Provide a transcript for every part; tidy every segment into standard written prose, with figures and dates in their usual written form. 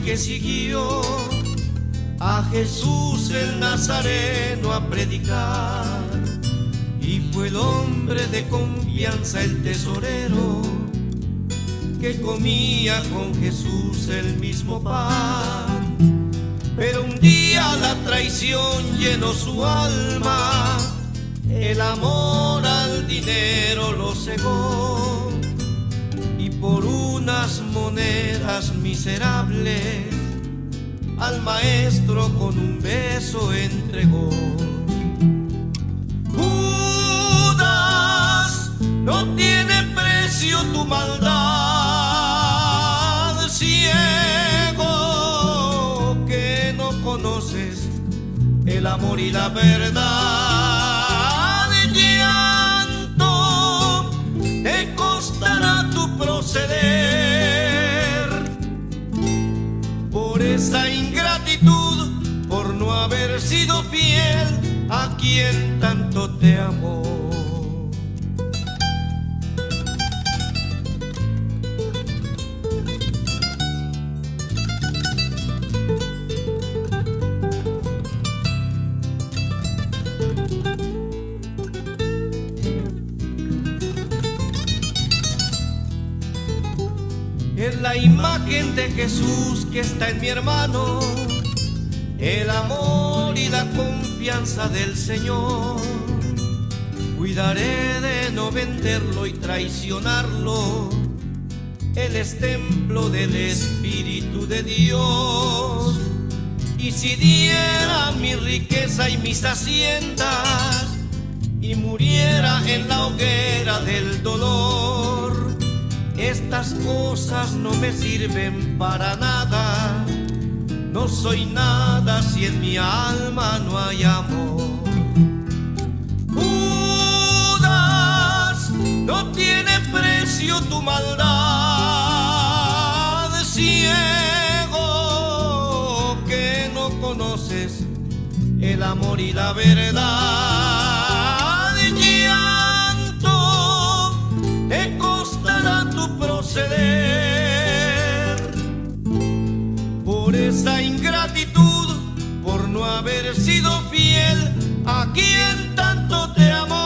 que siguió a Jesús el Nazareno a predicar, y fue el hombre de confianza, el tesorero, que comía con Jesús el mismo pan. Pero un día la traición llenó su alma, el amor al dinero lo cegó, y por unas monedas miserables al maestro con un beso entregó. Judas, no tiene precio tu maldad, ciego que no conoces el amor y la verdad. Llanto te costará tu proceder por esa ingratitud, por no haber sido fiel a quien tanto te amó. Es la imagen de Jesús que está en mi hermano, el amor y la confianza del Señor. Cuidaré de no venderlo y traicionarlo, Él es templo del Espíritu de Dios. Y si diera mi riqueza y mis haciendas y muriera en la hoguera del dolor, estas cosas no me sirven para nada. No soy nada si en mi alma no hay amor. Judas, no tiene precio tu maldad, ciego que no conoces el amor y la verdad. Llanto te costará tu proceder por esa ingratitud, por no haber sido fiel a quien tanto te amó.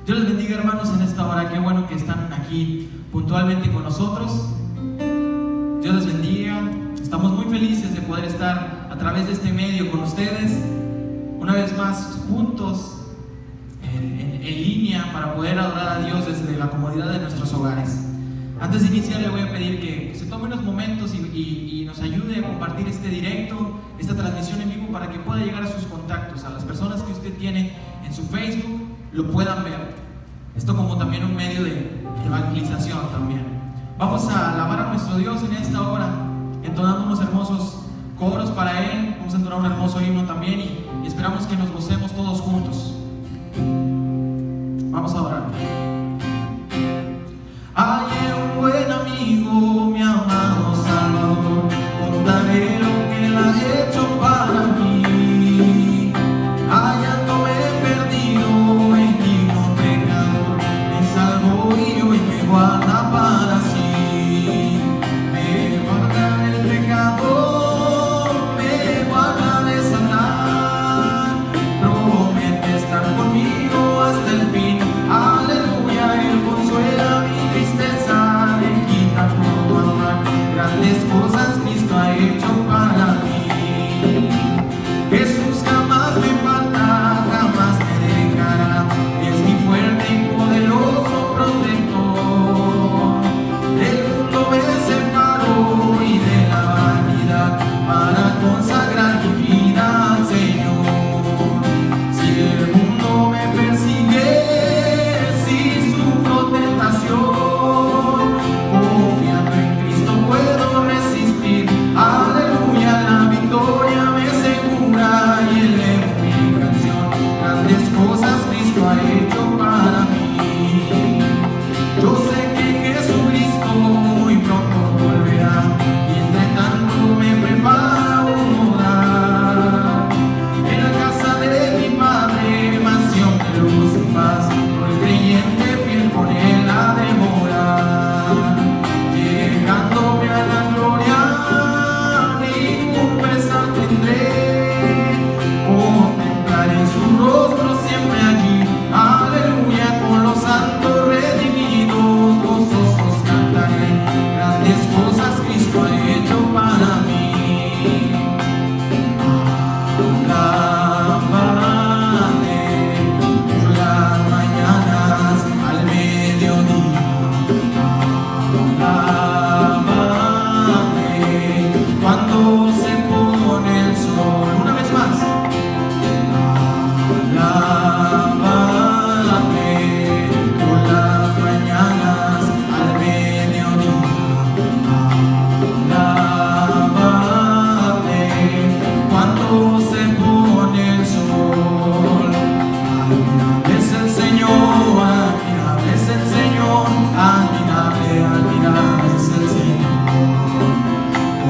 Dios les bendiga, hermanos, en esta hora. Qué bueno que están aquí puntualmente con nosotros. Dios les bendiga. Estamos muy felices de poder estar a través de este medio con ustedes, una vez más juntos en línea para poder adorar a Dios desde la comodidad de nuestros hogares. Antes de iniciar, le voy a pedir que se tome unos momentos y nos ayude a compartir este directo, esta transmisión en vivo, para que pueda llegar a sus contactos, a las personas que usted tiene en su Facebook, lo puedan ver. Esto como también un medio de evangelización también. Vamos a alabar a nuestro Dios en esta hora, entonando unos hermosos coros para Él. Vamos a entonar un hermoso himno también y esperamos que nos gocemos todos juntos. Vamos a orar. Hay un buen amigo, mi amado Salvador, contaré lo que Él ha hecho para mí. Hallándome perdido, mendigo pecador, me salvó y hoy me guarda para sí. Me guarda del pecado, me guarda de Satanás, promete estar conmigo hasta el fin. Aleluya, Él consuela mi tristeza, me quita todo afán. Grandes cosas Cristo ha hecho para mí. Jesús jamás me falta, jamás me dejará. Es mi fuerte y poderoso protector. Del mundo me separó y de la vanidad para consagrar mi vida al Señor. Si el mundo me persigue, si sufro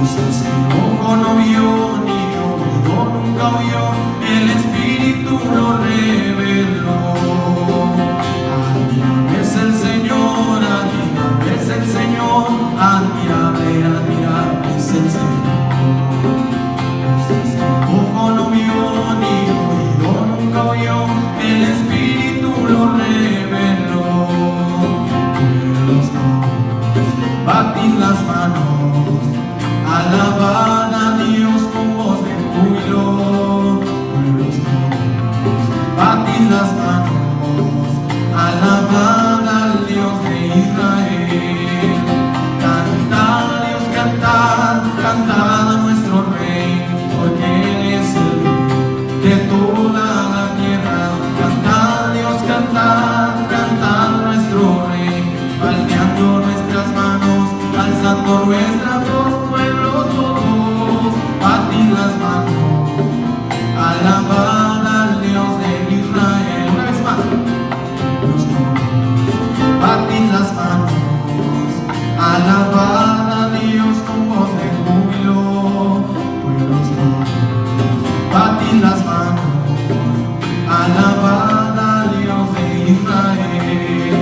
cosas que ojo no vio ni oído nunca oyó, el Espíritu lo reveló. Admirable es el Señor, admirable es el Señor, admirable, admirable es el Señor. Cosas que ojo no vio ni oído nunca oyó, el Espíritu lo reveló. Batid las manos, alabad a Dios con voz de júbilo. Pueblos todos, batid las manos, alabad al Dios de Israel. Cantad a Dios, cantad, cantad a nuestro Rey, porque Él es el Rey de toda la tierra. Cantad a Dios, cantad, cantad a nuestro Rey, palmeando nuestras manos, alzando nuestra voz, pueblos todos, batid las manos, alabad al Dios de Israel. Una vez más, pueblos todos, batid las manos, alabad a Dios con voz de júbilo. Pueblos todos, batid las manos, alabad al Dios de Israel.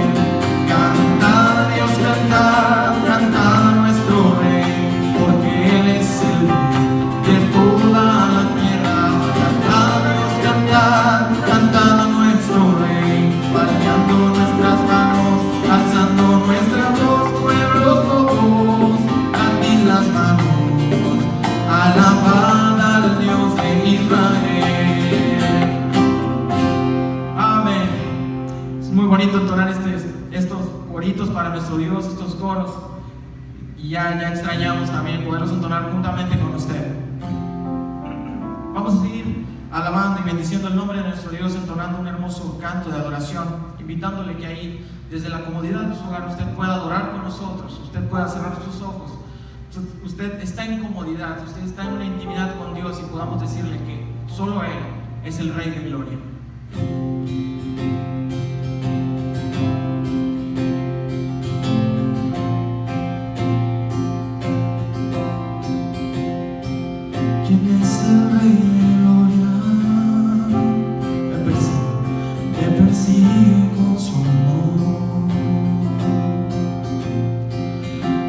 Cantad a Dios, cantad, cantad a nuestro Rey, porque Él es el Rey de toda la tierra. Cantad a Dios, cantad, cantad a nuestro Rey, palmeando nuestras manos, alzando nuestra voz, pueblos todos, batid las manos, alabad al Dios de Israel. Amén. Es muy bonito entonar estos coritos para nuestro Dios, estos coros, y ya extrañamos también poderlos entonar juntamente con usted. Vamos a seguir alabando y bendiciendo el nombre de nuestro Dios, entonando un hermoso canto de adoración, invitándole que ahí, desde la comodidad de su hogar, usted pueda adorar con nosotros, usted pueda cerrar sus ojos, usted está en comodidad, usted está en una intimidad con Dios, y podamos decirle que solo Él es el Rey de Gloria. ¿Quién es el Rey de Gloria? Me persigue con su amor,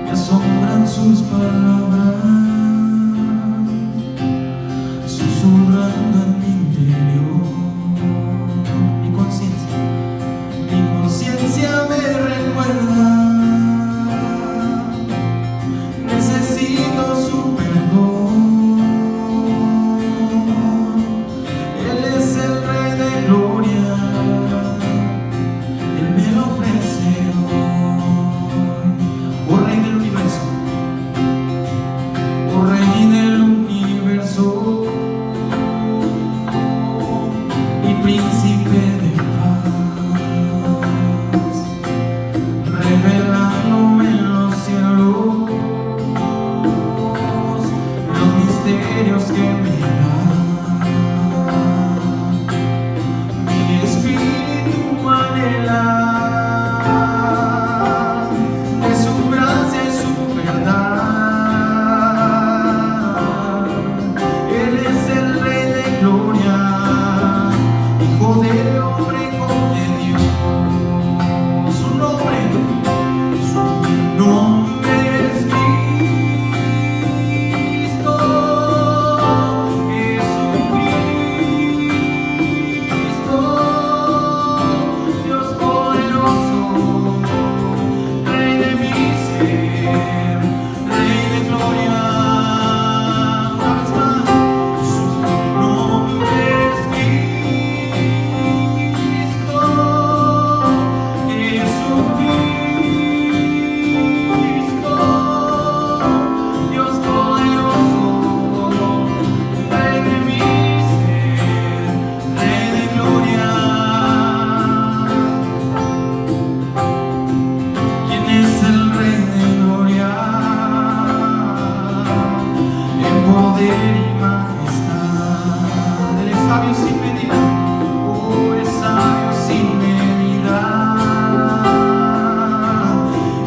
me asombran sus palabras, susurrando en mi interior. Mi conciencia me recuerda, necesito su perdón. Él es el Rey de Gloria, Él me lo ofrece hoy. Oh Rey del universo, oh Rey del universo, y Príncipe de paz, revelándome en los cielos los misterios que me dan. Mi espíritu anhela de su gracia y su verdad. Él es el Rey de Gloria, Hijo del hombre con que Dios. Su nombre es Cristo, Jesucristo, Dios poderoso, Rey de mi ser, Rey de gloria. Una vez más, su nombre es Cristo, Jesucristo, Dios poderoso, Rey de mi ser, Rey de gloria. ¿Quién es el Rey de gloria? En poder y majestad, Él es sabio sin medida, oh, es sabio sin medida.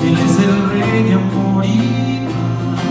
Él es el Rey de amor y paz,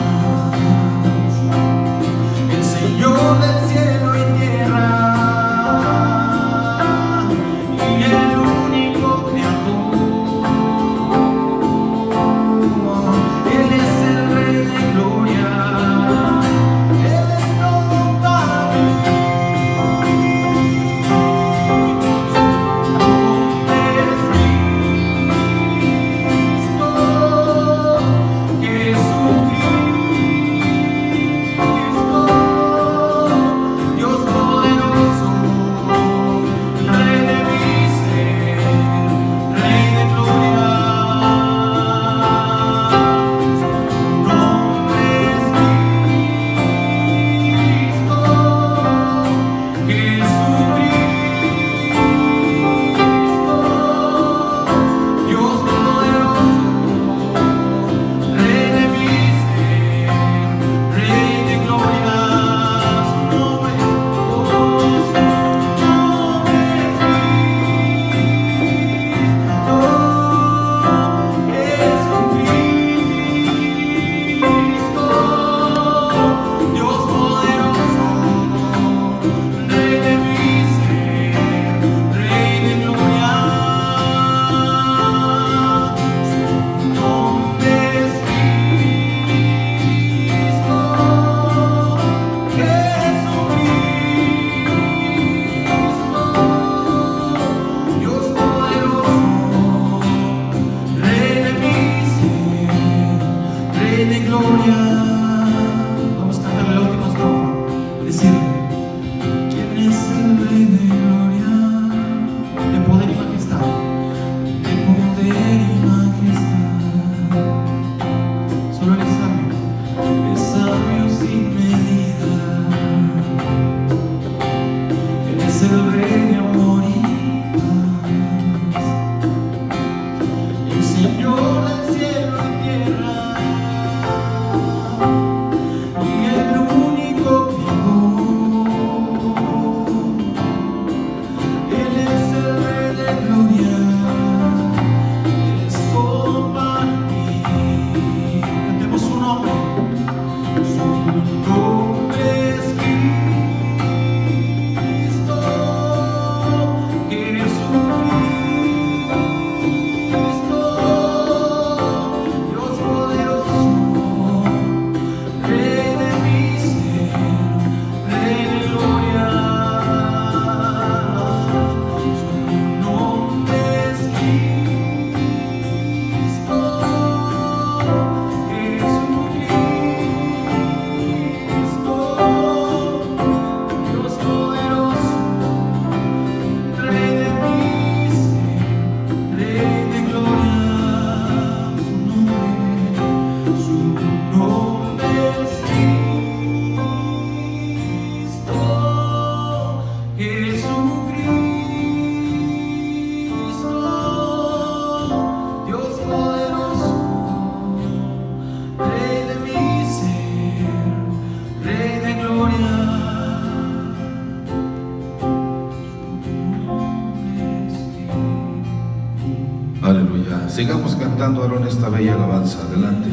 sigamos cantando, Aarón, esta bella alabanza. Adelante.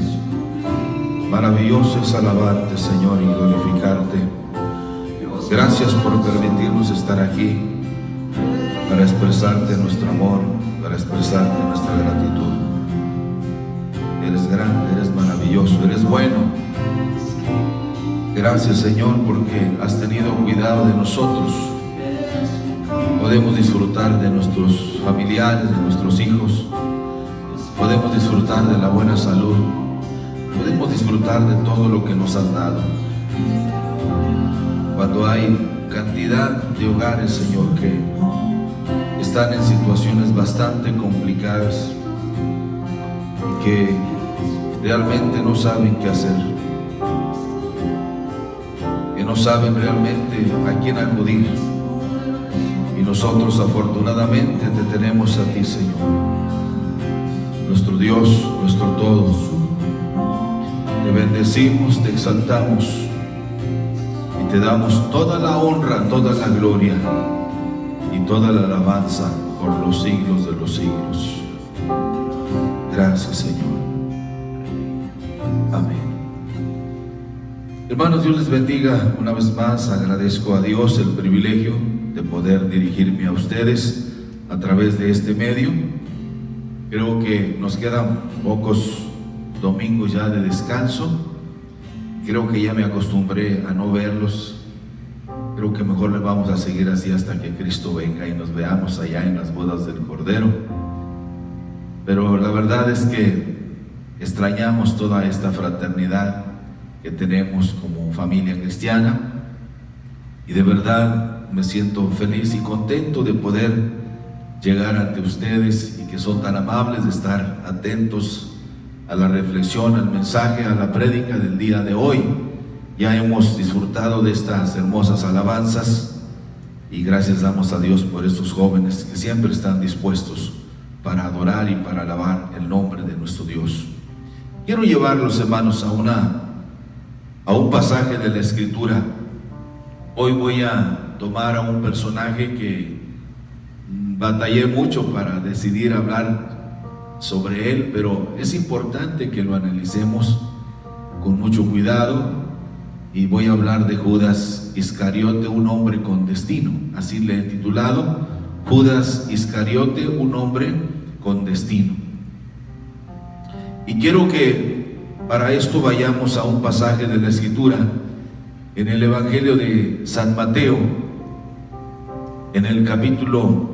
Maravilloso es alabarte, Señor, y glorificarte. Gracias por permitirnos estar aquí para expresarte nuestro amor, para expresarte nuestra gratitud. Eres grande, eres maravilloso, eres bueno. Gracias, Señor, porque has tenido cuidado de nosotros. Podemos disfrutar de nuestros familiares, de nuestros hijos. Podemos disfrutar de la buena salud. Podemos disfrutar de todo lo que nos has dado. Cuando hay cantidad de hogares, Señor, que están en situaciones bastante complicadas y que realmente no saben qué hacer, que no saben realmente a quién acudir, y nosotros afortunadamente te tenemos a ti, Señor, nuestro Dios, nuestro todo. Te bendecimos, te exaltamos y te damos toda la honra, toda la gloria y toda la alabanza por los siglos de los siglos. Gracias, Señor. Amén. Hermanos, Dios les bendiga una vez más. Agradezco a Dios el privilegio de poder dirigirme a ustedes a través de este medio. Creo que nos quedan pocos domingos ya de descanso. Creo que ya me acostumbré a no verlos. Creo que mejor le vamos a seguir así hasta que Cristo venga y nos veamos allá en las bodas del Cordero. Pero la verdad es que extrañamos toda esta fraternidad que tenemos como familia cristiana, y de verdad me siento feliz y contento de poder llegar ante ustedes, y que son tan amables de estar atentos a la reflexión, al mensaje, a la prédica del día de hoy. Ya hemos disfrutado de estas hermosas alabanzas y gracias damos a Dios por estos jóvenes que siempre están dispuestos para adorar y para alabar el nombre de nuestro Dios. Quiero llevarlos, hermanos, a un pasaje de la Escritura. Hoy voy a tomar a un personaje que batallé mucho para decidir hablar sobre él, pero es importante que lo analicemos con mucho cuidado. Y voy a hablar de Judas Iscariote, un hombre con destino. Así le he titulado: Judas Iscariote, un hombre con destino. Y quiero que para esto vayamos a un pasaje de la Escritura en el Evangelio de San Mateo, en el capítulo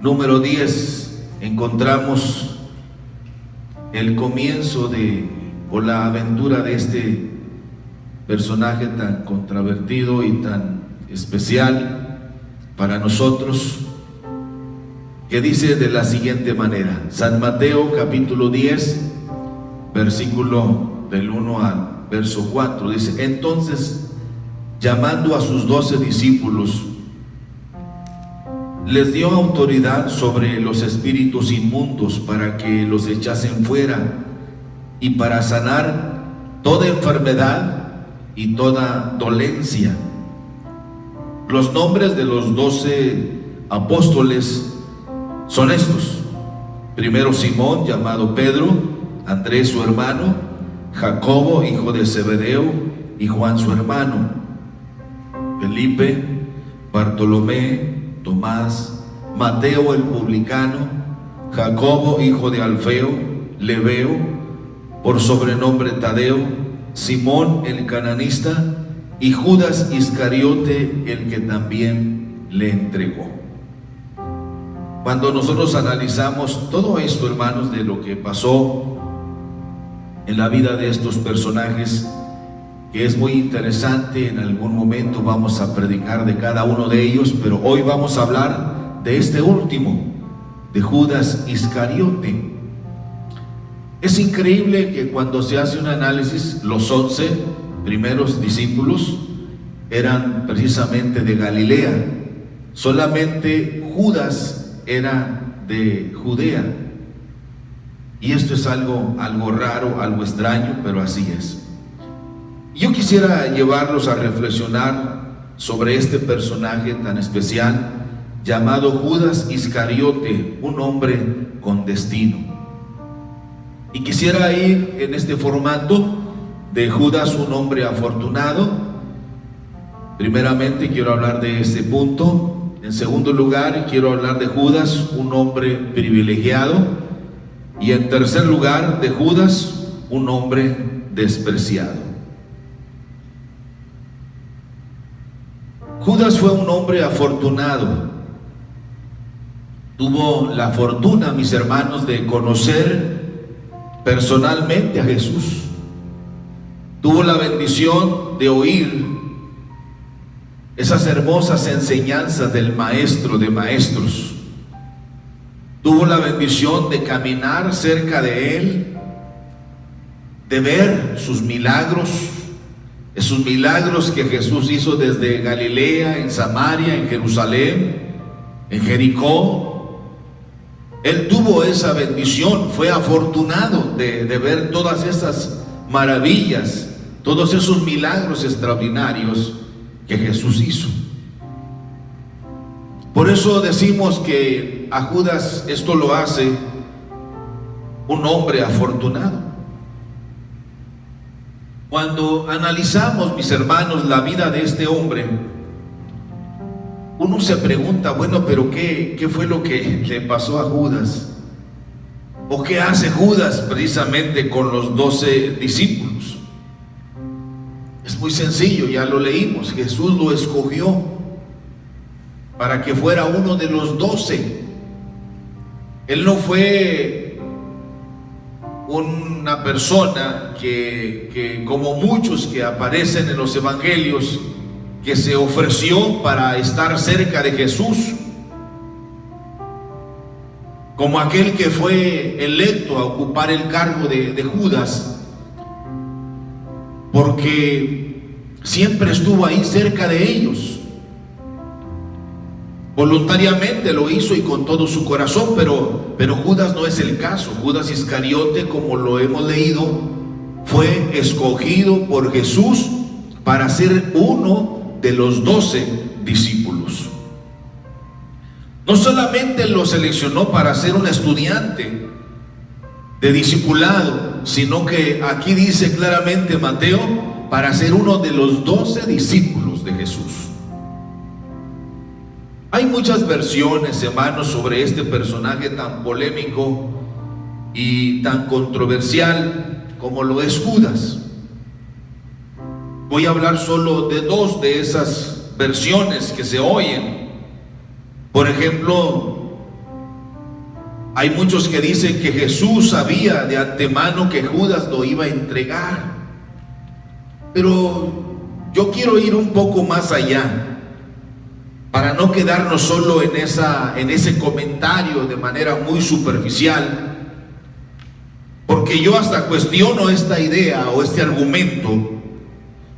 número 10. Encontramos el comienzo o la aventura de este personaje tan controvertido y tan especial para nosotros, que dice de la siguiente manera: San Mateo capítulo 10, versículo del 1 al verso 4, dice: Entonces, llamando a sus 12 discípulos, les dio autoridad sobre los espíritus inmundos para que los echasen fuera, y para sanar toda enfermedad y toda dolencia. Los nombres de los 12 apóstoles son estos: primero Simón, llamado Pedro; Andrés su hermano; Jacobo, hijo de Zebedeo, y Juan su hermano; Felipe, Bartolomé, Tomás, Mateo el publicano; Jacobo, hijo de Alfeo; Lebeo, por sobrenombre Tadeo; Simón el cananista; y Judas Iscariote, el que también le entregó. Cuando nosotros analizamos todo esto, hermanos, de lo que pasó en la vida de estos personajes, que es muy interesante, en algún momento vamos a predicar de cada uno de ellos, pero hoy vamos a hablar de este último, de Judas Iscariote. Es increíble que cuando se hace un análisis, los 11 primeros discípulos eran precisamente de Galilea. Solamente Judas era de Judea. Y esto es algo raro, algo extraño, pero así es. Yo quisiera llevarlos a reflexionar sobre este personaje tan especial llamado Judas Iscariote, un hombre con destino. Y quisiera ir en este formato de Judas, un hombre afortunado. Primeramente quiero hablar de este punto. En segundo lugar, quiero hablar de Judas, un hombre privilegiado. Y en tercer lugar, de Judas, un hombre despreciado. Judas fue un hombre afortunado. Tuvo la fortuna, mis hermanos, de conocer personalmente a Jesús. Tuvo la bendición de oír esas hermosas enseñanzas del Maestro de maestros. Tuvo la bendición de caminar cerca de Él, de ver sus milagros, esos milagros que Jesús hizo desde Galilea, en Samaria, en Jerusalén, en Jericó. Él tuvo esa bendición, fue afortunado de ver todas esas maravillas, todos esos milagros extraordinarios que Jesús hizo. Por eso decimos que a Judas esto lo hace un hombre afortunado. Cuando analizamos, mis hermanos, la vida de este hombre, uno se pregunta, bueno, pero ¿qué fue lo que le pasó a Judas? ¿O qué hace Judas precisamente con los 12 discípulos? Es muy sencillo, ya lo leímos. Jesús lo escogió para que fuera uno de los 12. Él no fue una persona que como muchos que aparecen en los evangelios, que se ofreció para estar cerca de Jesús, como aquel que fue electo a ocupar el cargo de Judas, porque siempre estuvo ahí cerca de ellos. Voluntariamente lo hizo y con todo su corazón, pero Judas no es el caso. Judas Iscariote, como lo hemos leído, fue escogido por Jesús para ser uno de los 12 discípulos. No solamente lo seleccionó para ser un estudiante de discipulado, sino que aquí dice claramente Mateo, para ser uno de los 12 discípulos de Jesús. Hay muchas versiones, hermanos, sobre este personaje tan polémico y tan controversial como lo es Judas. Voy a hablar solo de dos de esas versiones que se oyen. Por ejemplo, hay muchos que dicen que Jesús sabía de antemano que Judas lo iba a entregar. Pero yo quiero ir un poco más allá, para no quedarnos solo en ese comentario de manera muy superficial, porque yo hasta cuestiono esta idea o este argumento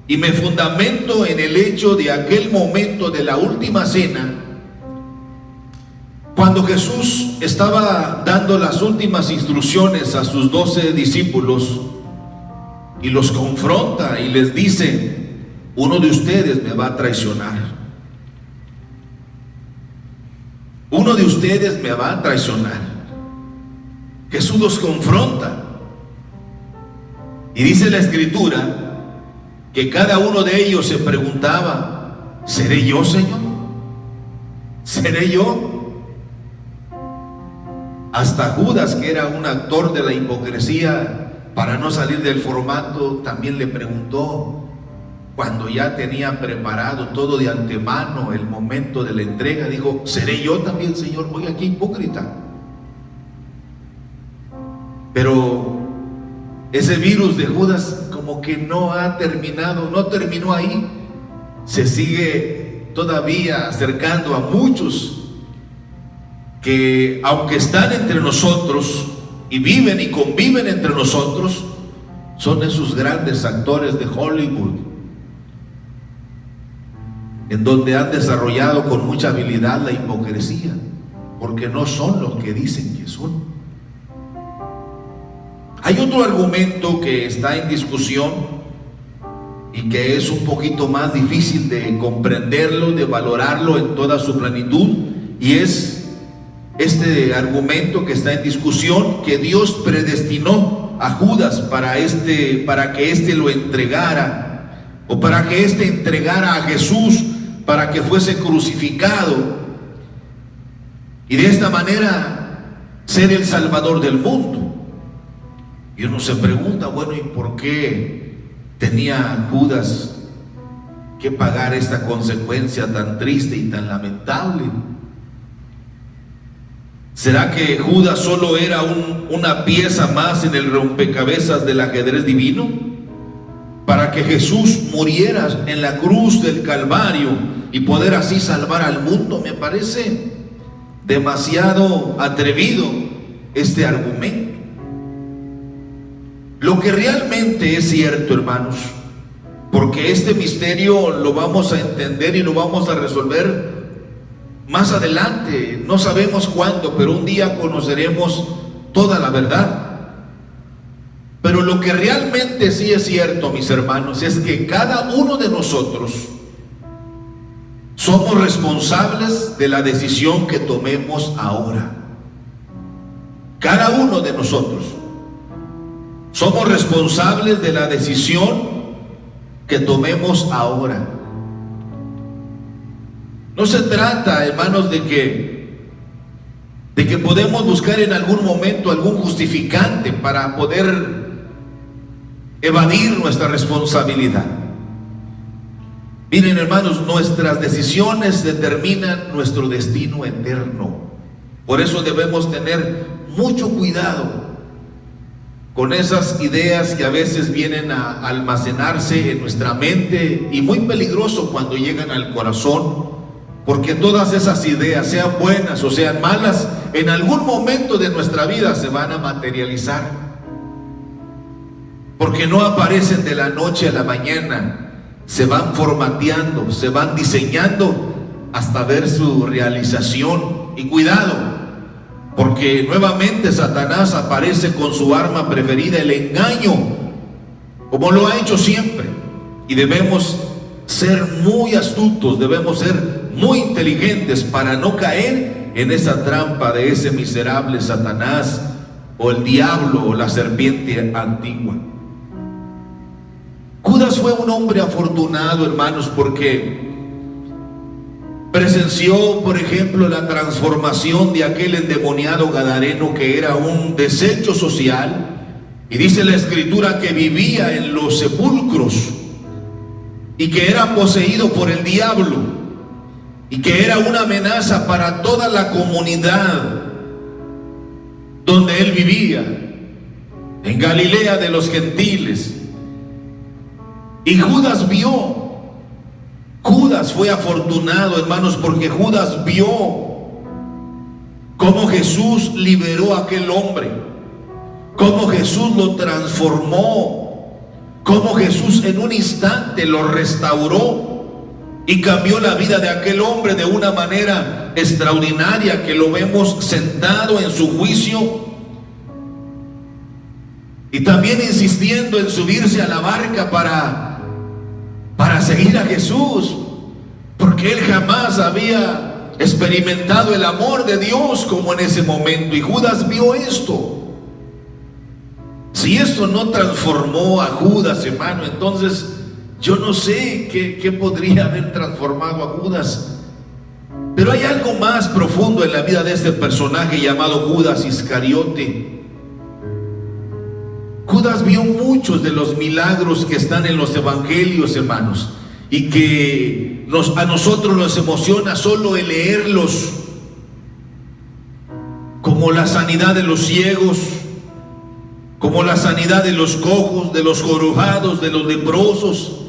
y me fundamento en el hecho de aquel momento de la última cena, cuando Jesús estaba dando las últimas instrucciones a sus 12 discípulos y los confronta y les dice: uno de ustedes me va a traicionar. Uno de ustedes me va a traicionar. Jesús los confronta y dice la Escritura que cada uno de ellos se preguntaba: ¿seré yo, Señor? ¿Seré yo? Hasta Judas, que era un actor de la hipocresía, para no salir del formato, también le preguntó, cuando ya tenía preparado todo de antemano el momento de la entrega, dijo: ¿seré yo también, Señor? Oiga, qué hipócrita. Pero ese virus de Judas como que no ha terminado, no terminó ahí. Se sigue todavía acercando a muchos que, aunque están entre nosotros y viven y conviven entre nosotros, son esos grandes actores de Hollywood, en donde han desarrollado con mucha habilidad la hipocresía, porque no son lo que dicen que son. Hay otro argumento que está en discusión y que es un poquito más difícil de comprenderlo, de valorarlo en toda su plenitud, y es este argumento que está en discusión, que Dios predestinó a Judas para que éste lo entregara, o para que éste entregara a Jesús para que fuese crucificado y de esta manera ser el Salvador del mundo. Y uno se pregunta, bueno, ¿y por qué tenía Judas que pagar esta consecuencia tan triste y tan lamentable? ¿Será que Judas solo era una pieza más en el rompecabezas del ajedrez divino? Para que Jesús muriera en la cruz del Calvario y poder así salvar al mundo. Me parece demasiado atrevido este argumento. Lo que realmente es cierto, hermanos, porque este misterio lo vamos a entender y lo vamos a resolver más adelante, no sabemos cuándo, pero un día conoceremos toda la verdad. Pero lo que realmente sí es cierto, mis hermanos, es que cada uno de nosotros somos responsables de la decisión que tomemos ahora. Cada uno de nosotros somos responsables de la decisión que tomemos ahora. No se trata, hermanos, de que podemos buscar en algún momento algún justificante para poder evadir nuestra responsabilidad. Miren, hermanos, nuestras decisiones determinan nuestro destino eterno. Por eso debemos tener mucho cuidado con esas ideas que a veces vienen a almacenarse en nuestra mente, y muy peligroso cuando llegan al corazón, porque todas esas ideas, sean buenas o sean malas, en algún momento de nuestra vida se van a materializar, porque no aparecen de la noche a la mañana, se van formateando, se van diseñando hasta ver su realización. Y cuidado, porque nuevamente Satanás aparece con su arma preferida, el engaño, como lo ha hecho siempre, y debemos ser muy astutos, debemos ser muy inteligentes para no caer en esa trampa de ese miserable Satanás, o el diablo, o la serpiente antigua. Judas fue un hombre afortunado, hermanos, porque presenció, por ejemplo, la transformación de aquel endemoniado gadareno que era un desecho social, y dice la Escritura que vivía en los sepulcros y que era poseído por el diablo y que era una amenaza para toda la comunidad donde él vivía, en Galilea de los gentiles. Y Judas fue afortunado, hermanos, porque Judas vio cómo Jesús liberó a aquel hombre, cómo Jesús lo transformó, cómo Jesús en un instante lo restauró y cambió la vida de aquel hombre de una manera extraordinaria, que lo vemos sentado en su juicio y también insistiendo en subirse a la barca para seguir a Jesús, porque él jamás había experimentado el amor de Dios como en ese momento. Y Judas vio esto. Si esto no transformó a Judas, hermano, entonces yo no sé qué podría haber transformado a Judas. Pero hay algo más profundo en la vida de este personaje llamado Judas Iscariote. Judas vio muchos de los milagros que están en los evangelios, hermanos, y que a nosotros nos emociona solo el leerlos, como la sanidad de los ciegos, como la sanidad de los cojos, de los jorobados, de los leprosos,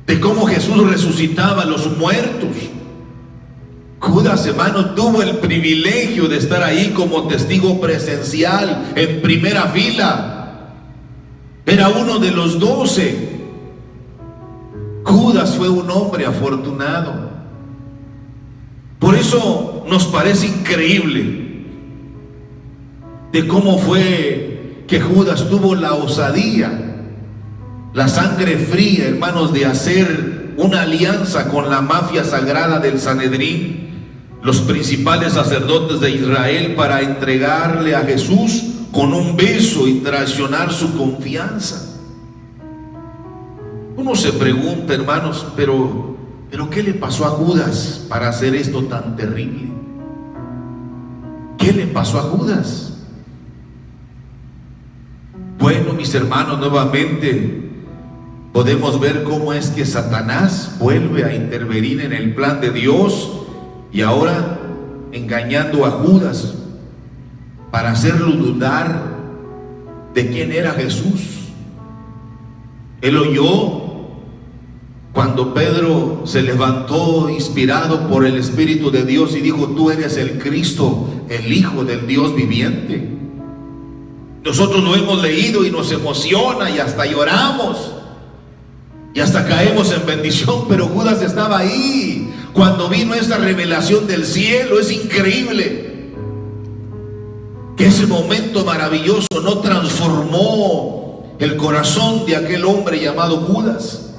de cómo Jesús resucitaba a los muertos. Judas, hermanos, tuvo el privilegio de estar ahí como testigo presencial, en primera fila. Era uno de los 12. Judas fue un hombre afortunado. Por eso nos parece increíble de cómo fue que Judas tuvo la osadía, la sangre fría, hermanos, de hacer una alianza con la mafia sagrada del Sanedrín, los principales sacerdotes de Israel para entregarle a Jesús con un beso y traicionar su confianza. Uno se pregunta, hermanos, pero ¿qué le pasó a Judas para hacer esto tan terrible? ¿Qué le pasó a Judas? Bueno, mis hermanos, nuevamente podemos ver cómo es que Satanás vuelve a intervenir en el plan de Dios y ahora engañando a Judas para hacerlo dudar de quién era Jesús. Él oyó cuando Pedro se levantó inspirado por el Espíritu de Dios y dijo: tú eres el Cristo, el Hijo del Dios viviente. Nosotros lo hemos leído y nos emociona y hasta lloramos y hasta caemos en bendición, pero Judas estaba ahí cuando vino esta revelación del cielo. Es increíble que ese momento maravilloso no transformó el corazón de aquel hombre llamado Judas.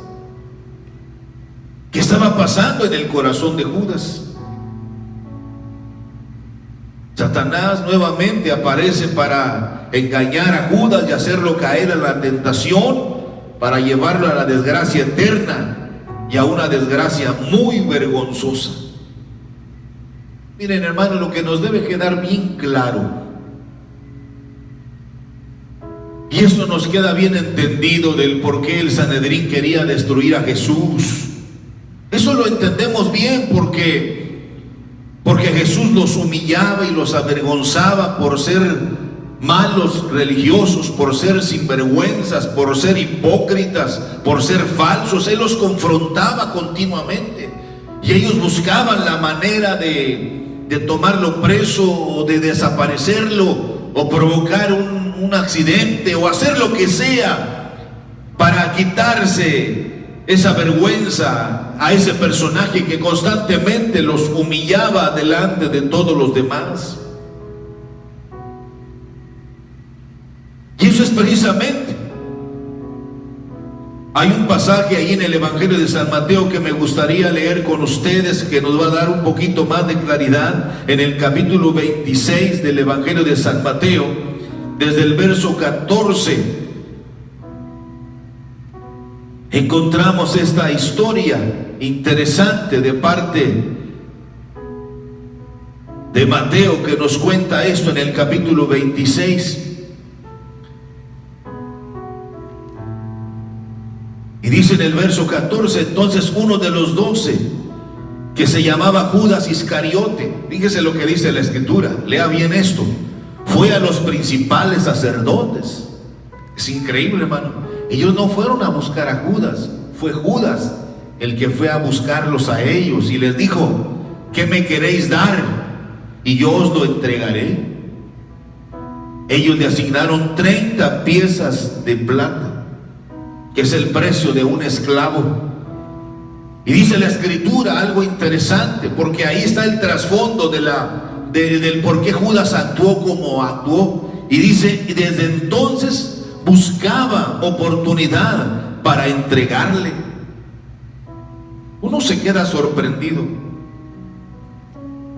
¿Qué estaba pasando en el corazón de Judas? Satanás nuevamente aparece para engañar a Judas y hacerlo caer en la tentación, para llevarlo a la desgracia eterna y a una desgracia muy vergonzosa. Miren, hermanos, lo que nos debe quedar bien claro, y eso nos queda bien entendido del por qué el Sanedrín quería destruir a Jesús. Eso lo entendemos bien porque Jesús los humillaba y los avergonzaba por ser malos religiosos, por ser sinvergüenzas, por ser hipócritas, por ser falsos. Él los confrontaba continuamente y ellos buscaban la manera de tomarlo preso o de desaparecerlo o provocar un accidente o hacer lo que sea para quitarse esa vergüenza a ese personaje que constantemente los humillaba delante de todos los demás. Y eso es precisamente, hay un pasaje ahí en el Evangelio de San Mateo que me gustaría leer con ustedes, que nos va a dar un poquito más de claridad. En el capítulo 26 del Evangelio de San Mateo, desde el verso 14, encontramos esta historia interesante de parte de Mateo, que nos cuenta esto en el capítulo 26. Y dice en el verso 14: entonces uno de los 12, que se llamaba Judas Iscariote, fíjese lo que dice la Escritura, lea bien esto, fue a los principales sacerdotes. Es increíble, hermano. Ellos no fueron a buscar a Judas, fue Judas el que fue a buscarlos a ellos y les dijo: ¿qué me queréis dar? Y yo os lo entregaré. Ellos le asignaron 30 piezas de plata, que es el precio de un esclavo. Y dice la Escritura algo interesante, porque ahí está el trasfondo del por qué Judas actuó como actuó. Y dice: y desde entonces buscaba oportunidad para entregarle. Uno se queda sorprendido.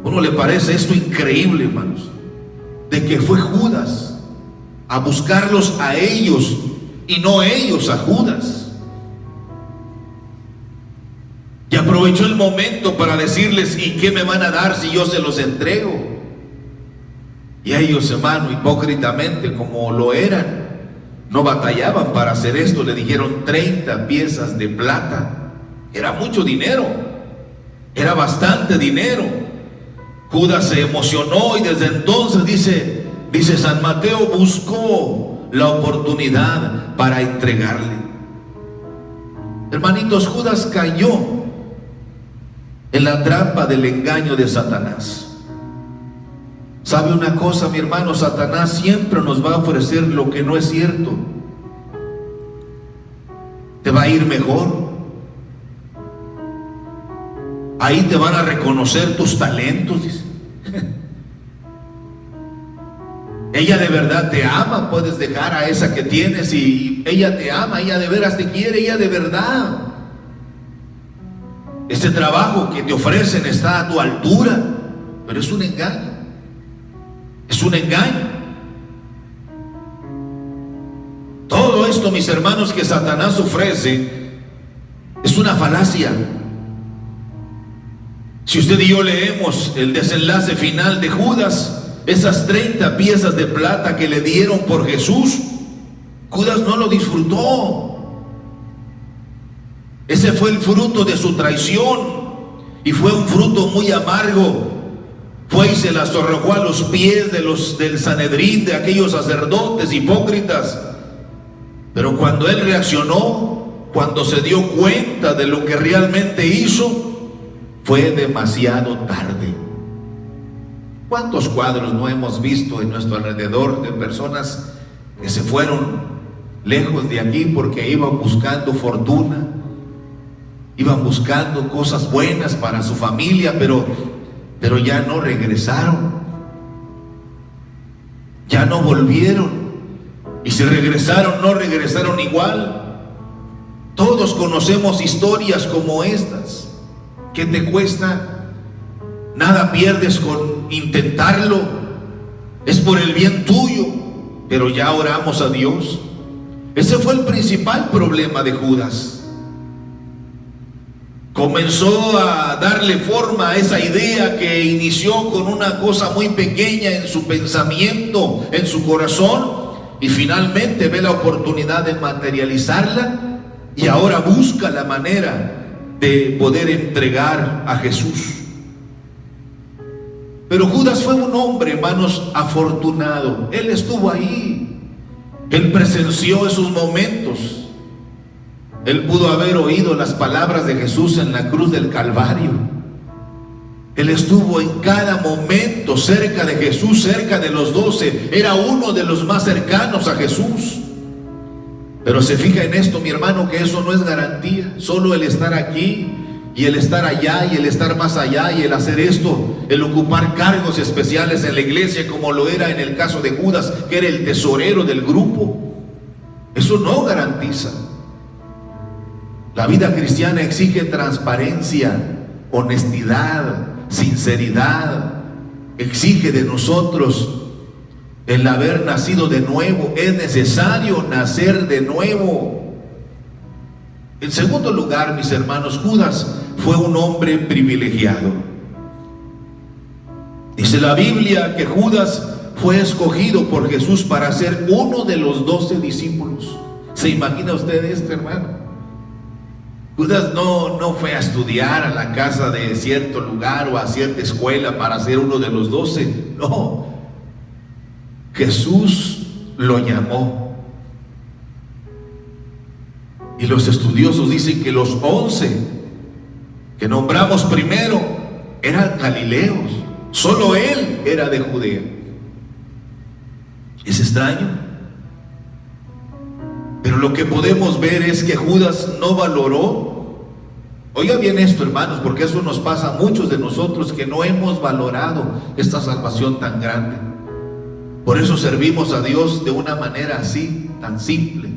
Uno le parece esto increíble, hermanos, de que fue Judas a buscarlos a ellos y no ellos a Judas. Y aprovechó el momento para decirles: ¿y qué me van a dar si yo se los entrego? Y ellos, hermano, hipócritamente como lo eran, no batallaban para hacer esto. Le dijeron 30 piezas de plata. Era mucho dinero, era bastante dinero. Judas se emocionó y desde entonces, dice San Mateo, buscó la oportunidad para entregarle. Hermanitos, Judas cayó en la trampa del engaño de Satanás. ¿Sabe una cosa, mi hermano? Satanás siempre nos va a ofrecer lo que no es cierto. Te va a ir mejor. Ahí te van a reconocer tus talentos, dice. Ella de verdad te ama, puedes dejar a esa que tienes y ella te ama, ella de veras te quiere, ella de verdad. Este trabajo que te ofrecen está a tu altura. pero es un engaño. Es un engaño. Todo esto, mis hermanos, que Satanás ofrece es una falacia. Si usted y yo leemos el desenlace final de Judas, esas 30 piezas de plata que le dieron por Jesús, Judas no lo disfrutó. Ese fue el fruto de su traición, y fue un fruto muy amargo. Fue y se las arrojó a los pies del Sanedrín, de aquellos sacerdotes hipócritas. Pero cuando él reaccionó, cuando se dio cuenta de lo que realmente hizo, fue demasiado tarde. ¿Cuántos cuadros no hemos visto en nuestro alrededor de personas que se fueron lejos de aquí porque iban buscando fortuna, iban buscando cosas buenas para su familia, pero ya no regresaron, ya no volvieron? Y si regresaron, no regresaron igual. Todos conocemos historias como estas. ¿Qué te cuesta? Nada pierdes con intentarlo. Es por el bien tuyo, pero ya oramos a Dios. Ese fue el principal problema de Judas. Comenzó a darle forma a esa idea que inició con una cosa muy pequeña en su pensamiento, en su corazón, y finalmente ve la oportunidad de materializarla, y ahora busca la manera de poder entregar a Jesús. Pero Judas fue un hombre, hermanos, afortunado. Él estuvo ahí, él presenció esos momentos. Él pudo haber oído las palabras de Jesús en la cruz del Calvario. Él estuvo en cada momento cerca de Jesús, cerca de los 12. Era uno de los más cercanos a Jesús. Pero se fija en esto, mi hermano, que eso no es garantía. Solo el estar aquí y el estar allá y el estar más allá y el hacer esto, el ocupar cargos especiales en la iglesia, como lo era en el caso de Judas, que era el tesorero del grupo, eso no garantiza. La vida cristiana exige transparencia, honestidad, sinceridad. Exige de nosotros el haber nacido de nuevo. Es necesario nacer de nuevo. En segundo lugar, mis hermanos, Judas fue un hombre privilegiado. Dice la Biblia que Judas fue escogido por Jesús para ser uno de los 12 discípulos. ¿Se imagina usted esto, hermano? Judas no fue a estudiar a la casa de cierto lugar o a cierta escuela para ser uno de los 12. No, Jesús lo llamó. Y los estudiosos dicen que los 11 que nombramos primero eran galileos. Solo él era de Judea. ¿Es extraño? Pero lo que podemos ver es que Judas no valoró. Oiga bien esto, hermanos, porque eso nos pasa a muchos de nosotros, que no hemos valorado esta salvación tan grande. Por eso servimos a Dios de una manera así, tan simple,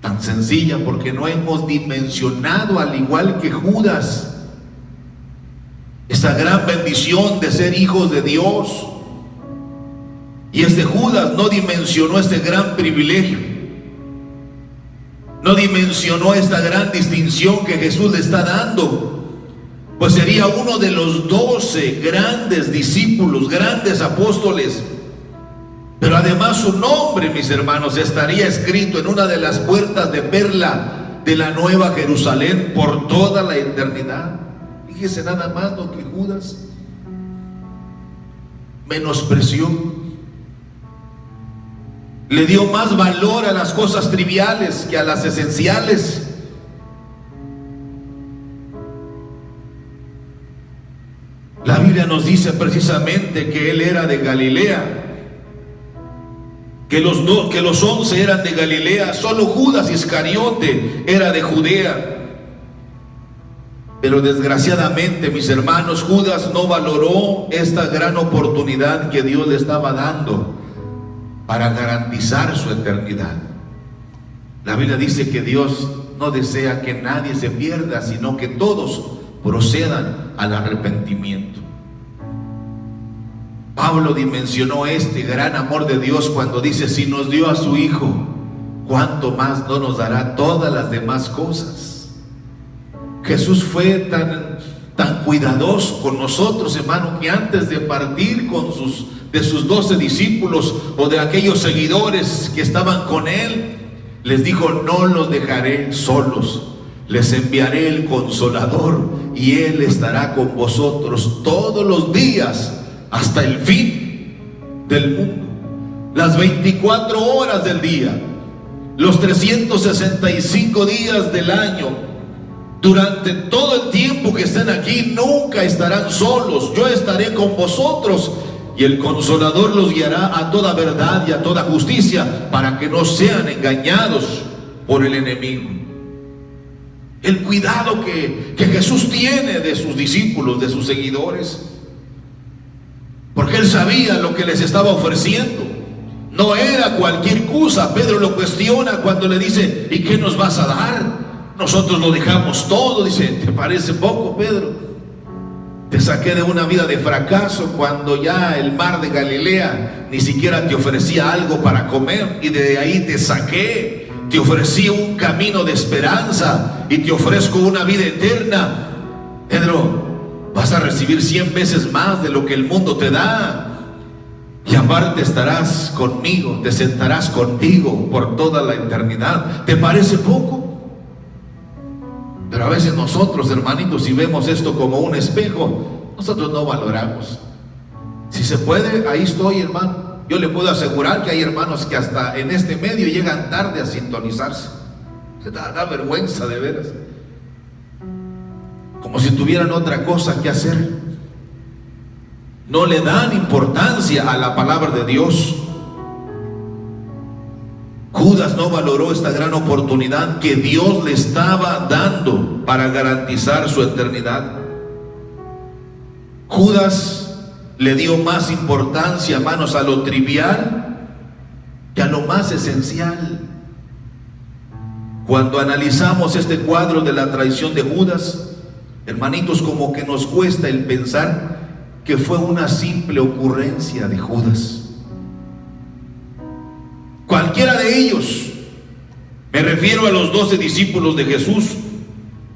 tan sencilla, porque no hemos dimensionado, al igual que Judas, esa gran bendición de ser hijos de Dios. Y Judas no dimensionó este gran privilegio. No dimensionó esta gran distinción que Jesús le está dando, pues sería uno de los 12 grandes discípulos, grandes apóstoles. Pero además su nombre, mis hermanos, estaría escrito en una de las puertas de perla de la Nueva Jerusalén por toda la eternidad. Fíjese nada más lo que Judas menospreció. Le dio más valor a las cosas triviales que a las esenciales. La Biblia nos dice precisamente que él era de Galilea, que los 11 eran de Galilea. Solo Judas Iscariote era de Judea. Pero desgraciadamente, mis hermanos, Judas no valoró esta gran oportunidad que Dios le estaba dando para garantizar su eternidad. La Biblia dice que Dios no desea que nadie se pierda, sino que todos procedan al arrepentimiento. Pablo dimensionó este gran amor de Dios cuando dice: si nos dio a su Hijo, ¿cuánto más no nos dará todas las demás cosas? Jesús fue tan cuidadoso con nosotros, hermano, que antes de partir de sus 12 discípulos o de aquellos seguidores que estaban con él, les dijo: no los dejaré solos, les enviaré el Consolador, y Él estará con vosotros todos los días hasta el fin del mundo. Las 24 horas del día, los 365 días del año, durante todo el tiempo que estén aquí, nunca estarán solos. Yo estaré con vosotros, y el Consolador los guiará a toda verdad y a toda justicia, para que no sean engañados por el enemigo. El cuidado que Jesús tiene de sus discípulos, de sus seguidores, porque Él sabía lo que les estaba ofreciendo. No era cualquier cosa. Pedro lo cuestiona cuando le dice: ¿y qué nos vas a dar? Nosotros lo dejamos todo. Dice: ¿te parece poco, Pedro? Te saqué de una vida de fracaso cuando ya el mar de Galilea ni siquiera te ofrecía algo para comer, y de ahí te saqué. Te ofrecí un camino de esperanza y te ofrezco una vida eterna. Pedro, vas a recibir 100 veces más de lo que el mundo te da, y aparte estarás conmigo, te sentarás contigo por toda la eternidad. ¿Te parece poco? Pero a veces nosotros, hermanitos, si vemos esto como un espejo, nosotros no valoramos. Si se puede, ahí estoy, hermano. Yo le puedo asegurar que hay hermanos que hasta en este medio llegan tarde a sintonizarse. Da vergüenza, de veras. Como si tuvieran otra cosa que hacer. No le dan importancia a la palabra de Dios. Judas no valoró esta gran oportunidad que Dios le estaba dando para garantizar su eternidad. Judas le dio más importancia, hermanos, a lo trivial que a lo más esencial. Cuando analizamos este cuadro de la traición de Judas, hermanitos, como que nos cuesta el pensar que fue una simple ocurrencia de Judas. Cualquiera de ellos, me refiero a los 12 discípulos de Jesús,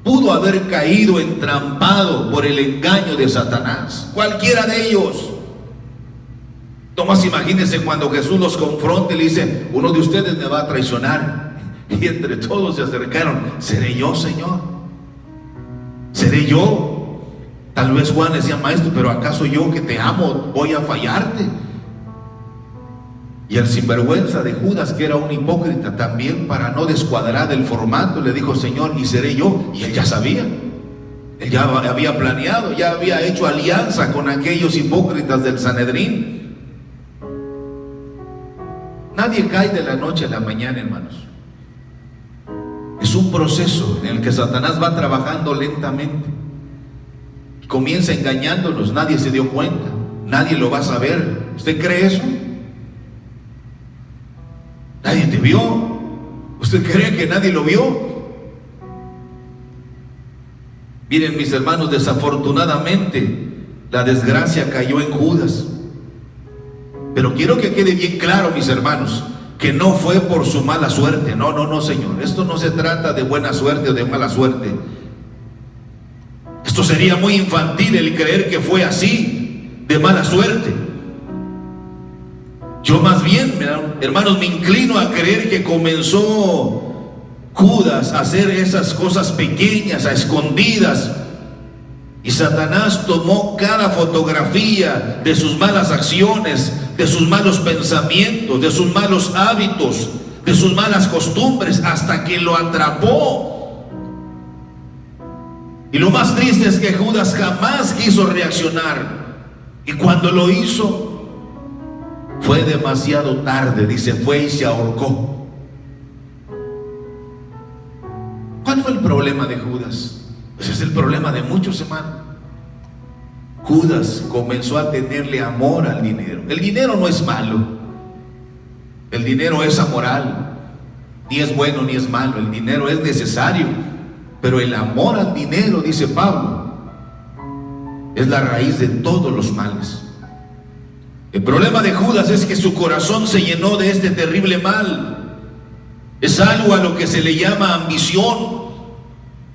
pudo haber caído entrampado por el engaño de Satanás. Cualquiera de ellos. Tomás, imagínense cuando Jesús los confronta y le dice: uno de ustedes me va a traicionar. Y entre todos se acercaron: ¿seré yo, Señor? ¿Seré yo? Tal vez Juan decía: maestro, pero ¿acaso yo, que te amo, voy a fallarte? Y el sinvergüenza de Judas, que era un hipócrita también, para no descuadrar el formato, le dijo: Señor, ¿y seré yo? Y él ya sabía, él ya había planeado, ya había hecho alianza con aquellos hipócritas del Sanedrín. Nadie cae de la noche a la mañana, hermanos. Es un proceso en el que Satanás va trabajando lentamente. Comienza engañándonos, nadie se dio cuenta, nadie lo va a saber. ¿Usted cree eso? Nadie te vio. ¿Usted cree que nadie lo vio? Miren, mis hermanos, desafortunadamente la desgracia cayó en Judas. Pero quiero que quede bien claro, mis hermanos, que no fue por su mala suerte. No, no, no, Señor. Esto no se trata de buena suerte o de mala suerte. Esto sería muy infantil, el creer que fue así, de mala suerte. Yo más bien, hermanos, me inclino a creer que comenzó Judas a hacer esas cosas pequeñas, a escondidas, y Satanás tomó cada fotografía de sus malas acciones, de sus malos pensamientos, de sus malos hábitos, de sus malas costumbres, hasta que lo atrapó. Y lo más triste es que Judas jamás quiso reaccionar, y cuando lo hizo, fue demasiado tarde. Dice: fue y se ahorcó. ¿Cuál fue el problema de Judas? Ese es el problema de muchos, hermanos. Judas comenzó a tenerle amor al dinero. El dinero no es malo, el dinero es amoral, ni es bueno ni es malo. El dinero es necesario, pero el amor al dinero, dice Pablo, es la raíz de todos los males. El problema de Judas es que su corazón se llenó de este terrible mal. Es algo a lo que se le llama ambición.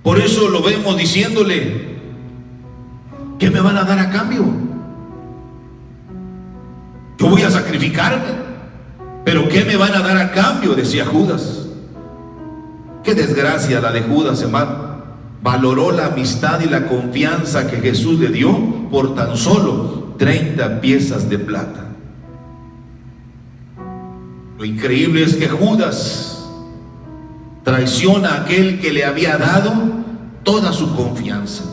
Por eso lo vemos diciéndole: ¿qué me van a dar a cambio? Yo voy a sacrificarme, pero ¿qué me van a dar a cambio?, decía Judas. Qué desgracia la de Judas, hermano. Valoró la amistad y la confianza que Jesús le dio por tan solo 30 piezas de plata. Lo increíble es que Judas traiciona a aquel que le había dado toda su confianza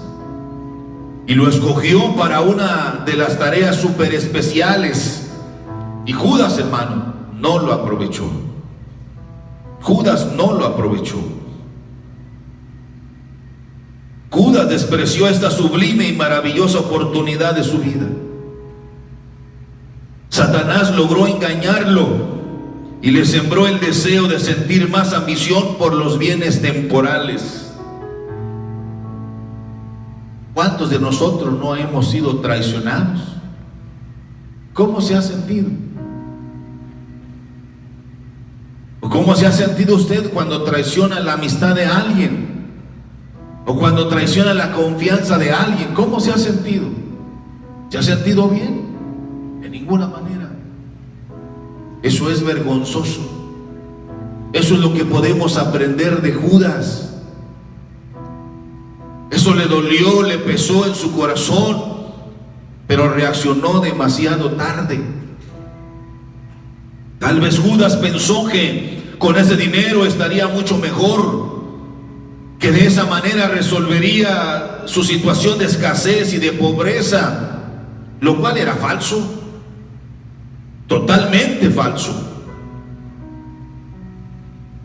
y lo escogió para una de las tareas súper especiales. Y Judas, hermano, no lo aprovechó. Judas no lo aprovechó. Judas despreció esta sublime y maravillosa oportunidad de su vida. Satanás logró engañarlo y le sembró el deseo de sentir más ambición por los bienes temporales. ¿Cuántos de nosotros no hemos sido traicionados? ¿Cómo se ha sentido? ¿O cómo se ha sentido usted cuando traiciona la amistad de alguien? ¿O cuando traiciona la confianza de alguien? ¿Cómo se ha sentido? ¿Se ha sentido bien? De ninguna manera. Eso es vergonzoso. Eso es lo que podemos aprender de Judas. Eso le dolió, le pesó en su corazón, pero reaccionó demasiado tarde. Tal vez Judas pensó que con ese dinero estaría mucho mejor, que de esa manera resolvería su situación de escasez y de pobreza, lo cual era falso, totalmente falso.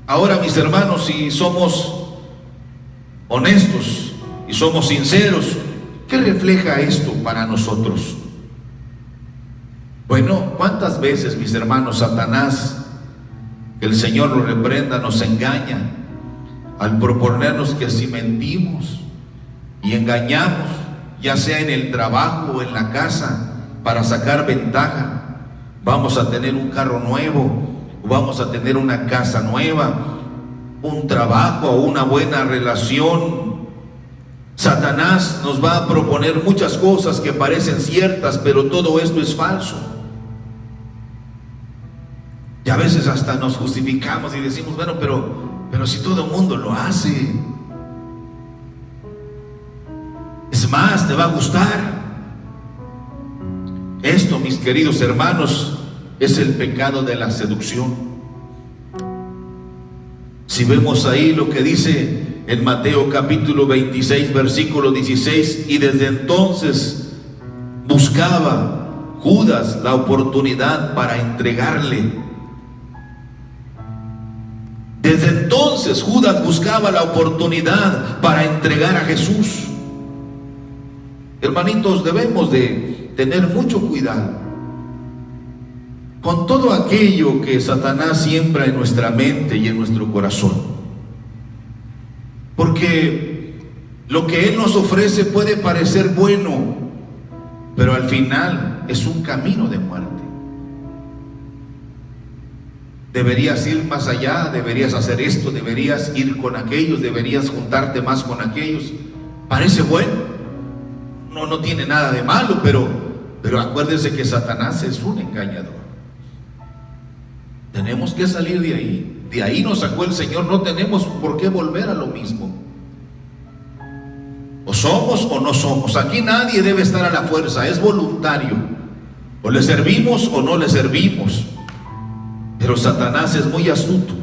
Ahora, mis hermanos, si somos honestos y somos sinceros, ¿qué refleja esto para nosotros? Bueno, ¿cuántas veces, mis hermanos, Satanás, que el Señor lo reprenda, nos engaña al proponernos que si mentimos y engañamos, ya sea en el trabajo o en la casa, para sacar ventaja, vamos a tener un carro nuevo, o vamos a tener una casa nueva, un trabajo o una buena relación? Satanás nos va a proponer muchas cosas que parecen ciertas, pero todo esto es falso. Y a veces hasta nos justificamos y decimos: bueno, pero si todo el mundo lo hace. Es más, te va a gustar. Esto, mis queridos hermanos, es el pecado de la seducción. Si vemos ahí lo que dice en Mateo capítulo 26, versículo 16: y desde entonces buscaba Judas la oportunidad para entregarle. Desde entonces Judas buscaba la oportunidad para entregar a Jesús. Hermanitos, debemos de tener mucho cuidado con todo aquello que Satanás siembra en nuestra mente y en nuestro corazón, porque lo que Él nos ofrece puede parecer bueno, pero al final es un camino de muerte. Deberías ir más allá, deberías hacer esto, deberías ir con aquellos, deberías juntarte más con aquellos. Parece bueno, no tiene nada de malo, pero acuérdense que Satanás es un engañador. Tenemos que salir de ahí. De ahí nos sacó el Señor, no tenemos por qué volver a lo mismo. O somos o no somos. Aquí nadie debe estar a la fuerza, es voluntario. O le servimos o no le servimos. Pero Satanás es muy astuto.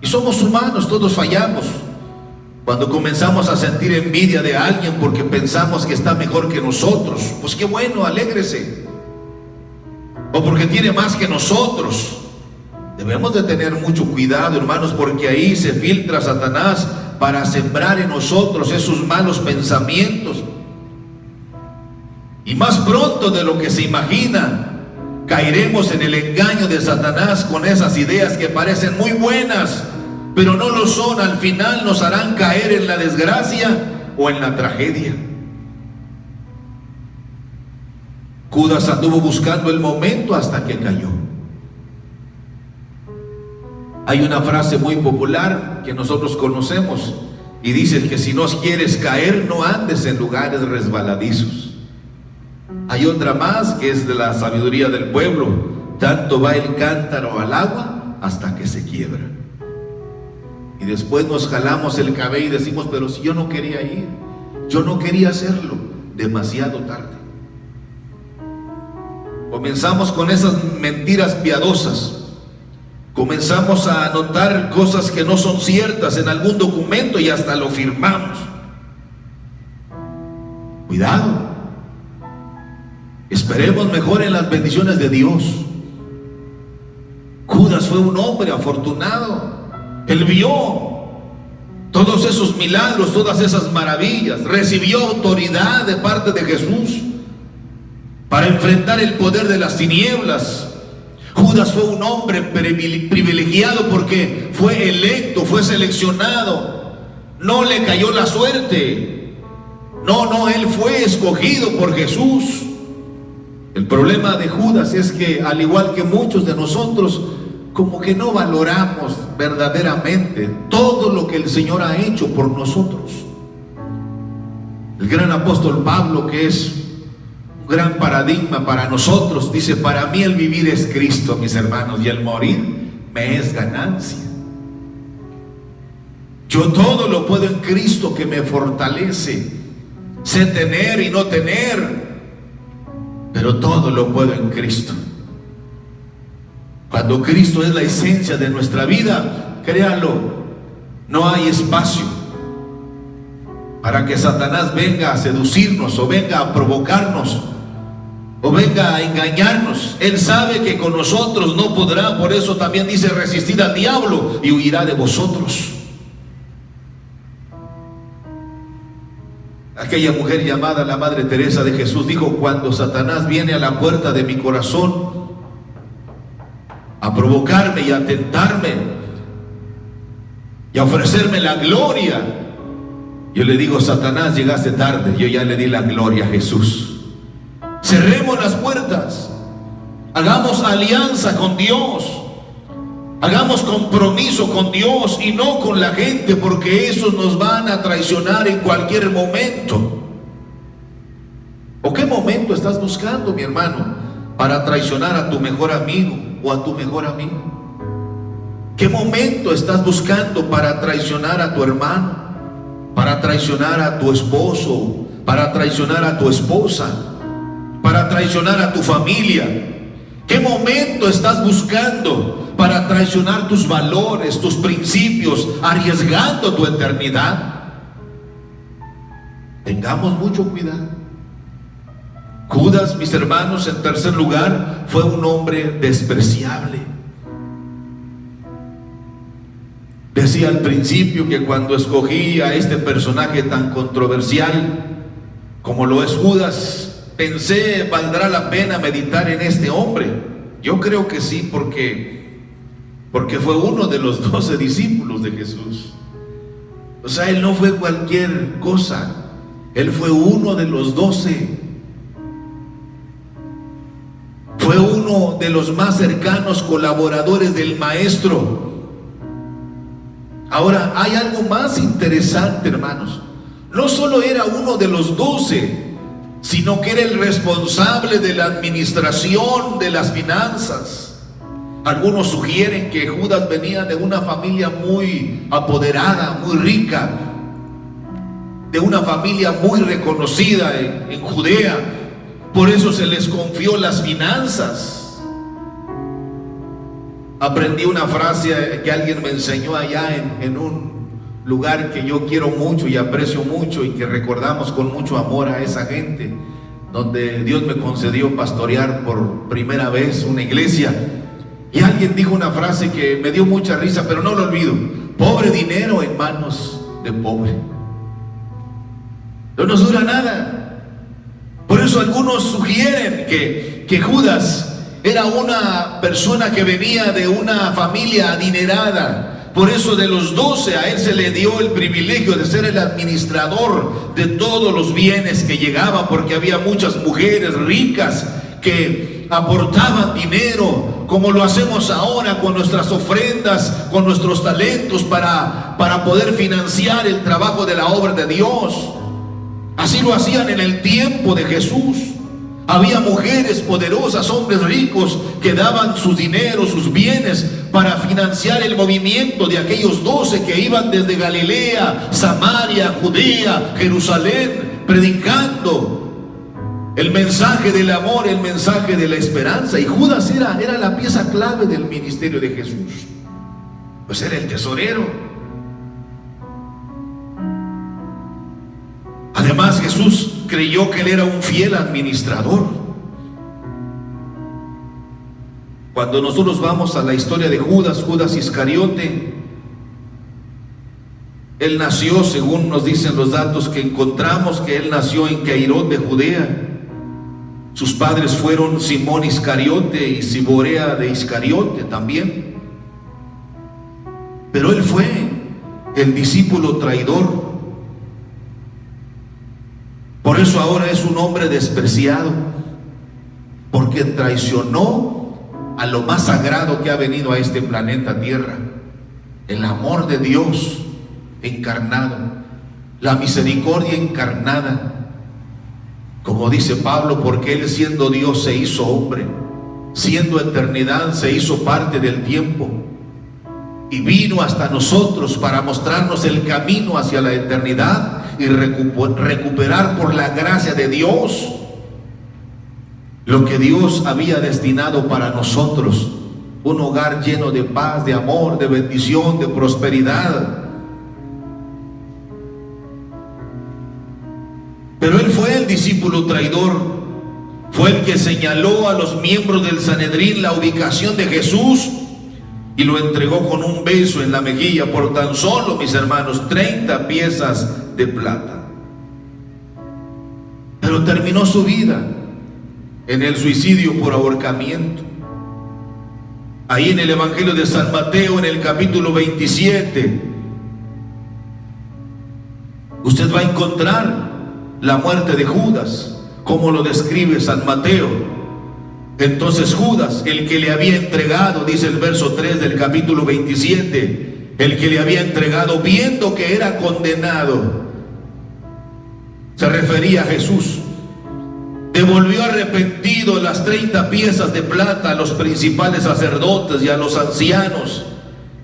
Y somos humanos, todos fallamos. Cuando comenzamos a sentir envidia de alguien porque pensamos que está mejor que nosotros, pues qué bueno, alégrese. O porque tiene más que nosotros. Debemos de tener mucho cuidado, hermanos, porque ahí se filtra Satanás para sembrar en nosotros esos malos pensamientos. Y más pronto de lo que se imagina, caeremos en el engaño de Satanás con esas ideas que parecen muy buenas, pero no lo son. Al final nos harán caer en la desgracia o en la tragedia. Judas anduvo buscando el momento hasta que cayó. Hay una frase muy popular que nosotros conocemos y dice que si no quieres caer, no andes en lugares resbaladizos. Hay otra más que es de la sabiduría del pueblo: tanto va el cántaro al agua hasta que se quiebra. Y después nos jalamos el cabello y decimos: pero si yo no quería ir, yo no quería hacerlo. Demasiado tarde. Comenzamos con esas mentiras piadosas. Comenzamos a anotar cosas que no son ciertas en algún documento y hasta lo firmamos. Cuidado. Esperemos mejor en las bendiciones de Dios. Judas fue un hombre afortunado. Él vio todos esos milagros, todas esas maravillas. Recibió autoridad de parte de Jesús para enfrentar el poder de las tinieblas. Judas fue un hombre privilegiado porque fue electo, fue seleccionado. No le cayó la suerte. No, él fue escogido por Jesús. El problema de Judas es que, al igual que muchos de nosotros, como que no valoramos verdaderamente todo lo que el Señor ha hecho por nosotros. El gran apóstol Pablo, que es un gran paradigma para nosotros, dice: para mí el vivir es Cristo, mis hermanos, y el morir me es ganancia. Yo todo lo puedo en Cristo que me fortalece. Sé tener y no tener, pero todo lo puedo en Cristo. Cuando Cristo es la esencia de nuestra vida, créanlo, no hay espacio para que Satanás venga a seducirnos, o venga a provocarnos, o venga a engañarnos. Él sabe que con nosotros no podrá. Por eso también dice: resistid al diablo y huirá de vosotros. Aquella mujer llamada la Madre Teresa de Jesús dijo: cuando Satanás viene a la puerta de mi corazón a provocarme y a tentarme y a ofrecerme la gloria, yo le digo: Satanás, llegaste tarde, yo ya le di la gloria a Jesús. Cerremos las puertas, hagamos alianza con Dios, hagamos compromiso con Dios y no con la gente, porque esos nos van a traicionar en cualquier momento. ¿O qué momento estás buscando, mi hermano, para traicionar a tu mejor amigo o a tu mejor amigo? ¿Qué momento estás buscando para traicionar a tu hermano, para traicionar a tu esposo, para traicionar a tu esposa, para traicionar a tu familia? ¿Qué momento estás buscando para traicionar tus valores, tus principios, arriesgando tu eternidad? Tengamos mucho cuidado. Judas, mis hermanos, en tercer lugar, fue un hombre despreciable. Decía al principio que cuando escogí a este personaje tan controversial como lo es Judas, pensé: ¿valdrá la pena meditar en este hombre? Yo creo que sí, porque fue uno de los 12 discípulos de Jesús. O sea, él no fue cualquier cosa, él fue uno de los 12. Fue uno de los más cercanos colaboradores del Maestro. Ahora, hay algo más interesante, hermanos. No solo era uno de los 12, sino que era el responsable de la administración de las finanzas. Algunos sugieren que Judas venía de una familia muy apoderada, muy rica, de una familia muy reconocida en Judea. Por eso se les confió las finanzas. Aprendí una frase que alguien me enseñó allá en un lugar que yo quiero mucho y aprecio mucho, y que recordamos con mucho amor a esa gente, donde Dios me concedió pastorear por primera vez una iglesia. Y alguien dijo una frase que me dio mucha risa, pero no lo olvido: pobre dinero en manos de pobre. No nos dura nada. Por eso algunos sugieren que Judas era una persona que venía de una familia adinerada, Por eso de los 12 a él se le dio el privilegio de ser el administrador de todos los bienes que llegaban, porque había muchas mujeres ricas que aportaban dinero, como lo hacemos ahora con nuestras ofrendas, con nuestros talentos para poder financiar el trabajo de la obra de Dios. Así lo hacían en el tiempo de Jesús. Había mujeres poderosas, hombres ricos que daban su dinero, sus bienes para financiar el movimiento de aquellos 12 que iban desde Galilea, Samaria, Judea, Jerusalén, predicando el mensaje del amor, el mensaje de la esperanza. Y Judas era la pieza clave del ministerio de Jesús, pues era el tesorero. Además, Jesús creyó que él era un fiel administrador. Cuando nosotros vamos a la historia de Judas Iscariote, él nació, según nos dicen los datos que encontramos, que él nació en Cairón de Judea. Sus padres fueron Simón Iscariote y Ciborea de Iscariote también. Pero él fue el discípulo traidor. Por eso ahora es un hombre despreciado, porque traicionó a lo más sagrado que ha venido a este planeta Tierra: el amor de Dios encarnado, la misericordia encarnada. Como dice Pablo, porque él, siendo Dios, se hizo hombre, siendo eternidad, se hizo parte del tiempo y vino hasta nosotros para mostrarnos el camino hacia la eternidad y recuperar por la gracia de Dios lo que Dios había destinado para nosotros: un hogar lleno de paz, de amor, de bendición, de prosperidad. Pero él fue el discípulo traidor, fue el que señaló a los miembros del Sanedrín la ubicación de Jesús y lo entregó con un beso en la mejilla por tan solo, mis hermanos, 30 piezas de plata. Pero terminó su vida en el suicidio por ahorcamiento. Ahí en el Evangelio de San Mateo, en el capítulo 27, usted va a encontrar la muerte de Judas, como lo describe San Mateo. Entonces Judas, el que le había entregado, dice el verso 3 del capítulo 27, el que le había entregado, viendo que era condenado, se refería a Jesús, devolvió arrepentido las 30 piezas de plata a los principales sacerdotes y a los ancianos,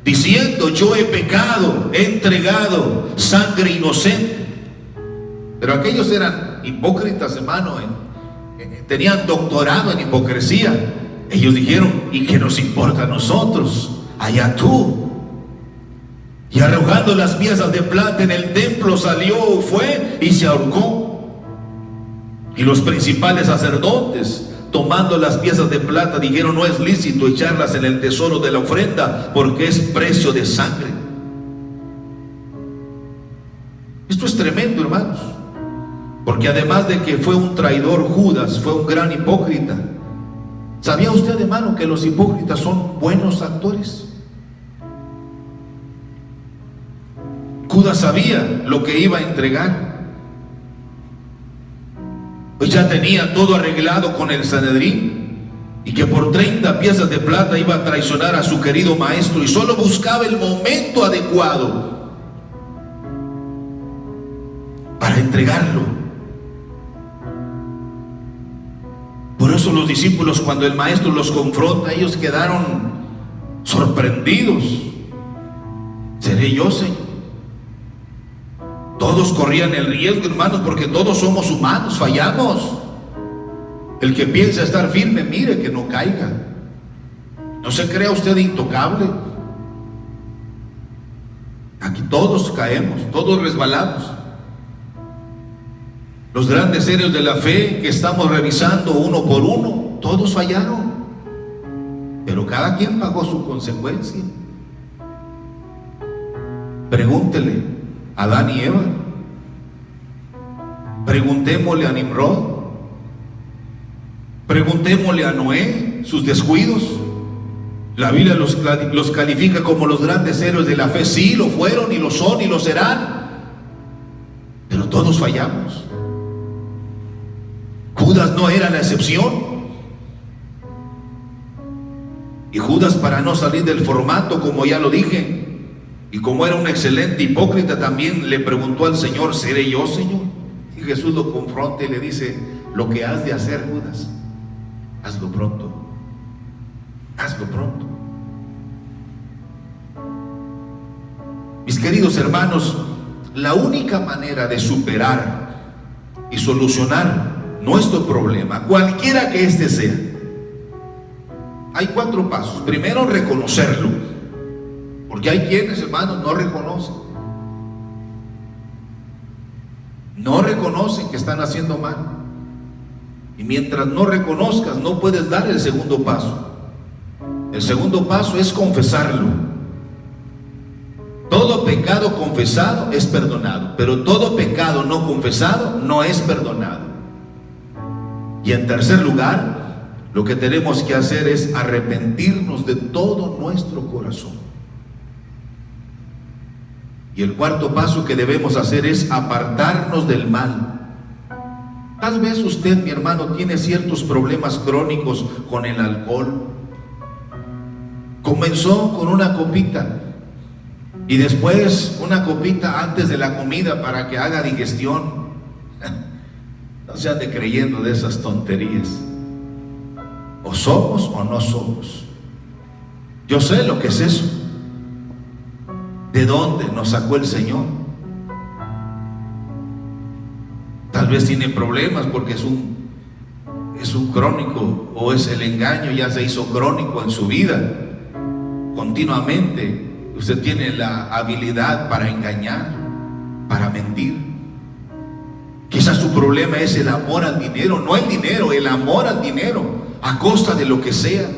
diciendo: yo he pecado, he entregado sangre inocente. Pero aquellos eran hipócritas, hermano, tenían doctorado en hipocresía. Ellos dijeron: ¿y qué nos importa a nosotros? Allá tú. Y arrojando las piezas de plata en el templo, salió, fue y se ahorcó. Y los principales sacerdotes, tomando las piezas de plata, dijeron: no es lícito echarlas en el tesoro de la ofrenda, porque es precio de sangre. Esto es tremendo, hermanos, porque además de que fue un traidor, Judas fue un gran hipócrita. ¿Sabía usted, hermano, que los hipócritas son buenos actores? Judas sabía lo que iba a entregar, pues ya tenía todo arreglado con el Sanedrín, y que por 30 piezas de plata iba a traicionar a su querido maestro, y solo buscaba el momento adecuado para entregarlo. Por eso los discípulos, cuando el maestro los confronta, ellos quedaron sorprendidos. ¿Seré yo, Señor? Todos corrían el riesgo, hermanos, porque todos somos humanos, fallamos. El que piensa estar firme, mire que no caiga. No se crea usted intocable. Aquí todos caemos, todos resbalamos. Los grandes héroes de la fe que estamos revisando uno por uno, todos fallaron, pero cada quien pagó su consecuencia. Pregúntele a Adán y Eva, preguntémosle a Nimrod, preguntémosle a Noé sus descuidos, La Biblia los califica como los grandes héroes de la fe. Sí, lo fueron y lo son y lo serán, pero todos fallamos. Judas no era la excepción. Y Judas, para no salir del formato, como ya lo dije, y como era un excelente hipócrita, también le preguntó al Señor: ¿seré yo, Señor? Y Jesús lo confronta y le dice: lo que has de hacer, Judas, hazlo pronto. Hazlo pronto. Mis queridos hermanos, la única manera de superar y solucionar nuestro problema, cualquiera que éste sea, hay 4 pasos. Primero, reconocerlo, porque hay quienes, hermanos, no reconocen. No reconocen que están haciendo mal. Y mientras no reconozcas, no puedes dar el segundo paso. El segundo paso es confesarlo. Todo pecado confesado es perdonado, pero todo pecado no confesado no es perdonado. Y en tercer lugar, lo que tenemos que hacer es arrepentirnos de todo nuestro corazón. Y el cuarto paso que debemos hacer es apartarnos del mal. Tal vez usted, mi hermano, tiene ciertos problemas crónicos con el alcohol. Comenzó con una copita y después una copita antes de la comida para que haga digestión. No se ande creyendo de esas tonterías. O somos o no somos. Yo sé lo que es eso. ¿De dónde nos sacó el Señor? Tal vez tiene problemas porque es un crónico, o es el engaño, ya se hizo crónico en su vida. Continuamente usted tiene la habilidad para engañar, para mentir. Quizás su problema es el amor al dinero, no el dinero, el amor al dinero, a costa de lo que sea.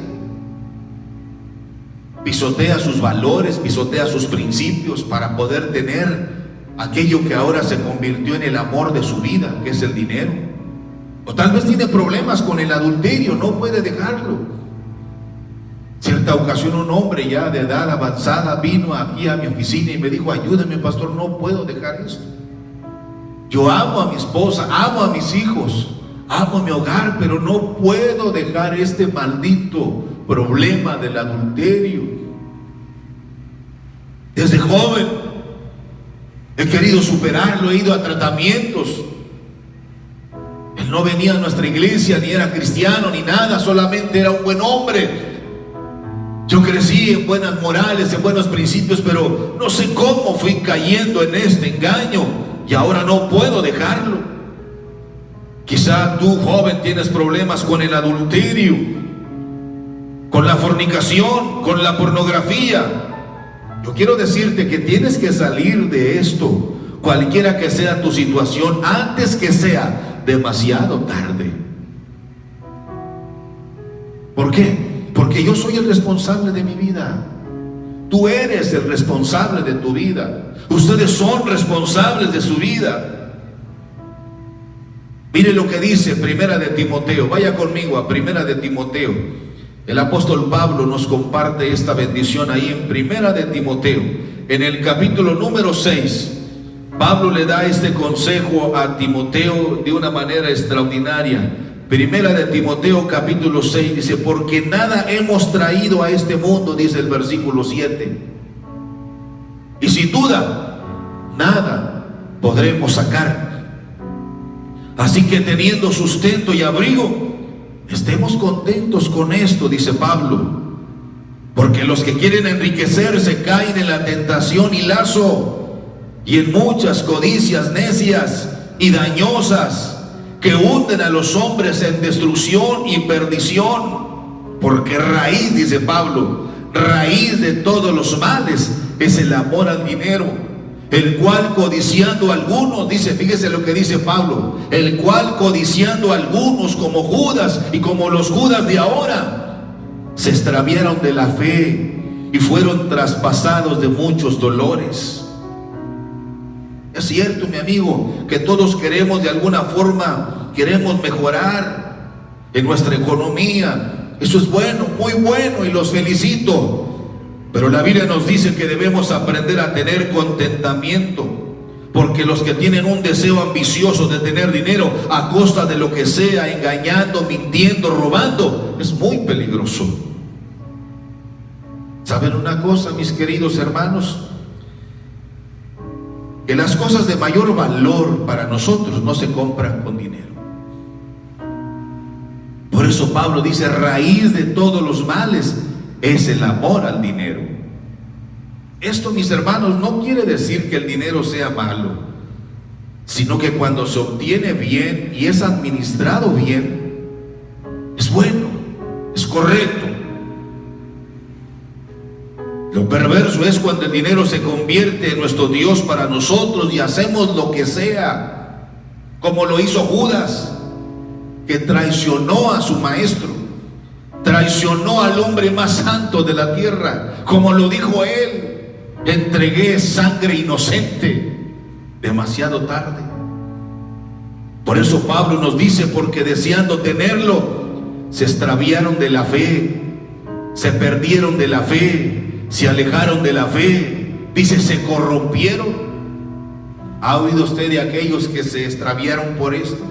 Pisotea sus valores, pisotea sus principios para poder tener aquello que ahora se convirtió en el amor de su vida, que es el dinero. O tal vez tiene problemas con el adulterio, no puede dejarlo. Cierta ocasión un hombre ya de edad avanzada vino aquí a mi oficina y me dijo: ayúdame, pastor, no puedo dejar esto. Yo amo a mi esposa, amo a mis hijos, amo mi hogar, pero no puedo dejar este maldito problema del adulterio. Desde joven he querido superarlo, he ido a tratamientos. Él no venía a nuestra iglesia, ni era cristiano, ni nada, solamente era un buen hombre. Yo crecí en buenas morales, en buenos principios, pero no sé cómo fui cayendo en este engaño y ahora no puedo dejarlo. Quizá tú, joven, tienes problemas con el adulterio, con la fornicación, con la pornografía. Yo quiero decirte que tienes que salir de esto, cualquiera que sea tu situación, antes que sea demasiado tarde. ¿Por qué? Porque yo soy el responsable de mi vida. Tú eres el responsable de tu vida. Ustedes son responsables de su vida. Mire lo que dice Primera de Timoteo. Vaya conmigo a Primera de Timoteo. El apóstol Pablo nos comparte esta bendición ahí en Primera de Timoteo. En el capítulo número 6, Pablo le da este consejo a Timoteo de una manera extraordinaria. Primera de Timoteo capítulo 6 dice: porque nada hemos traído a este mundo, dice el versículo 7, y sin duda nada podremos sacar. Así que teniendo sustento y abrigo, estemos contentos con esto, dice Pablo, porque los que quieren enriquecerse caen en la tentación y lazo, y en muchas codicias necias y dañosas, que hunden a los hombres en destrucción y perdición. Porque raíz, dice Pablo, raíz de todos los males es el amor al dinero, el cual codiciando algunos, dice, fíjese lo que dice Pablo, el cual codiciando algunos como Judas y como los Judas de ahora, se extraviaron de la fe y fueron traspasados de muchos dolores. Es cierto, mi amigo, que todos queremos de alguna forma, queremos mejorar en nuestra economía, Eso es bueno, muy bueno, y los felicito. Pero la Biblia nos dice que debemos aprender a tener contentamiento. Porque los que tienen un deseo ambicioso de tener dinero a costa de lo que sea, engañando, mintiendo, robando, es muy peligroso. ¿Saben una cosa, mis queridos hermanos? Que las cosas de mayor valor para nosotros no se compran con dinero. Por eso Pablo dice, raíz de todos los males es el amor al dinero. Esto, mis hermanos, no quiere decir que el dinero sea malo, sino que cuando se obtiene bien y es administrado bien, es bueno, es correcto. Lo perverso es cuando el dinero se convierte en nuestro Dios para nosotros y hacemos lo que sea, como lo hizo Judas, que traicionó a su maestro, traicionó al hombre más santo de la tierra, como lo dijo él. Entregué sangre inocente demasiado tarde. Por eso Pablo nos dice, porque deseando tenerlo, se extraviaron de la fe, se perdieron de la fe, se alejaron de la fe. Dice, se corrompieron. ¿Ha oído usted de aquellos que se extraviaron por esto?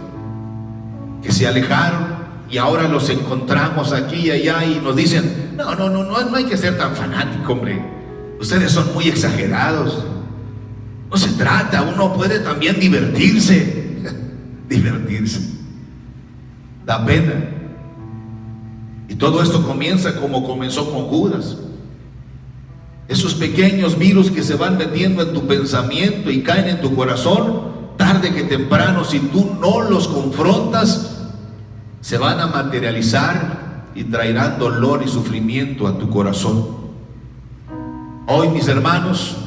Que se alejaron y ahora los encontramos aquí y allá y nos dicen, no hay que ser tan fanático, hombre. Ustedes son muy exagerados. No se trata, uno puede también divertirse. Divertirse. Da pena. Y todo esto comienza como comenzó con Judas. Esos pequeños virus que se van metiendo en tu pensamiento y caen en tu corazón, tarde que temprano, si tú no los confrontas, se van a materializar y traerán dolor y sufrimiento a tu corazón. Hoy, mis hermanos,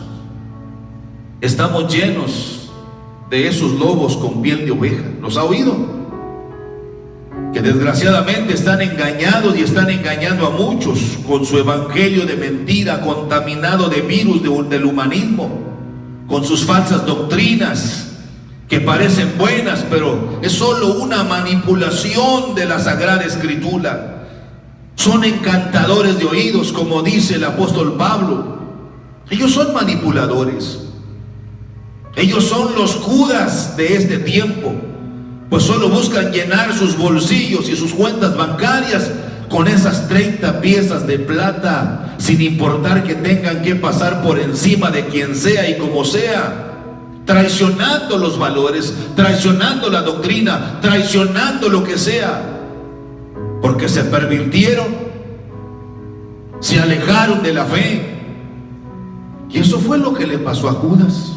estamos llenos de esos lobos con piel de oveja. ¿Los ha oído? Que desgraciadamente están engañados y están engañando a muchos con su evangelio de mentira, contaminado de virus del humanismo, con sus falsas doctrinas que parecen buenas, pero es solo una manipulación de la Sagrada Escritura. Son encantadores de oídos, como dice el apóstol Pablo. Ellos son manipuladores. Ellos son los Judas de este tiempo, pues solo buscan llenar sus bolsillos y sus cuentas bancarias con esas 30 piezas de plata, sin importar que tengan que pasar por encima de quien sea y como sea, traicionando los valores, traicionando la doctrina, traicionando lo que sea, porque se pervirtieron, se alejaron de la fe. Y eso fue lo que le pasó a Judas.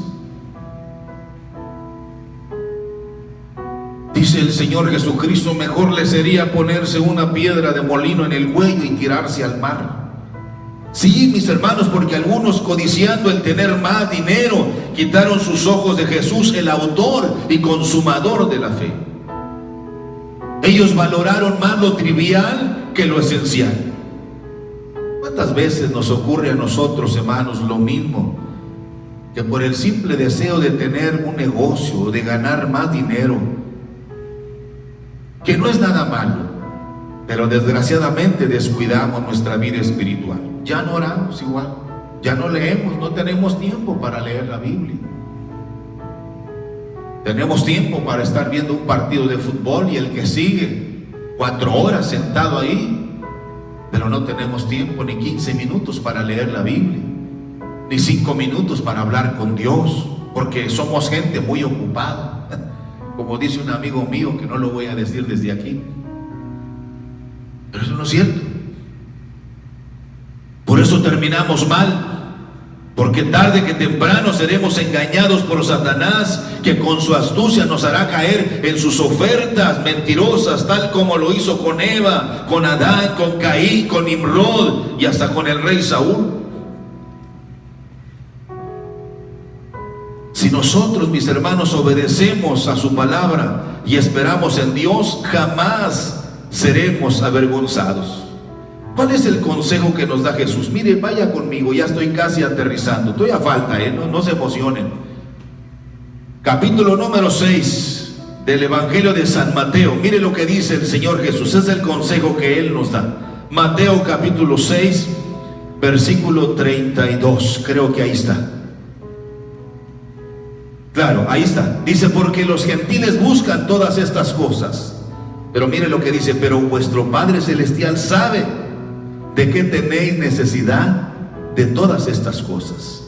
Dice el Señor Jesucristo, mejor le sería ponerse una piedra de molino en el cuello y tirarse al mar. Sí, mis hermanos, porque algunos, codiciando el tener más dinero, quitaron sus ojos de Jesús, el autor y consumador de la fe. Ellos valoraron más lo trivial que lo esencial. ¿Cuántas veces nos ocurre a nosotros, hermanos, lo mismo? Que por el simple deseo de tener un negocio, de ganar más dinero, que no es nada malo, pero desgraciadamente descuidamos nuestra vida espiritual. Ya no oramos igual, ya no leemos, no tenemos tiempo para leer la Biblia. Tenemos tiempo para estar viendo un partido de fútbol y el que sigue, 4 horas sentado ahí, pero no tenemos tiempo ni 15 minutos para leer la Biblia, ni 5 minutos para hablar con Dios, porque somos gente muy ocupada. Como dice un amigo mío, que no lo voy a decir desde aquí, pero eso no es cierto. Por eso terminamos mal, porque tarde que temprano seremos engañados por Satanás, que con su astucia nos hará caer en sus ofertas mentirosas, tal como lo hizo con Eva, con Adán, con Caín, con Nimrod y hasta con el rey Saúl. Si nosotros, mis hermanos, obedecemos a su palabra y esperamos en Dios, jamás seremos avergonzados. ¿Cuál es el consejo que nos da Jesús? Mire, vaya conmigo, ya estoy casi aterrizando, estoy a falta, no se emocionen. Capítulo número 6 del Evangelio de San Mateo. Mire lo que dice el Señor Jesús, es el consejo que Él nos da. Mateo capítulo 6, versículo 32. Creo que ahí está. Claro, ahí está. Dice, porque los gentiles buscan todas estas cosas. Pero mire lo que dice, pero vuestro Padre Celestial sabe de qué tenéis necesidad de todas estas cosas.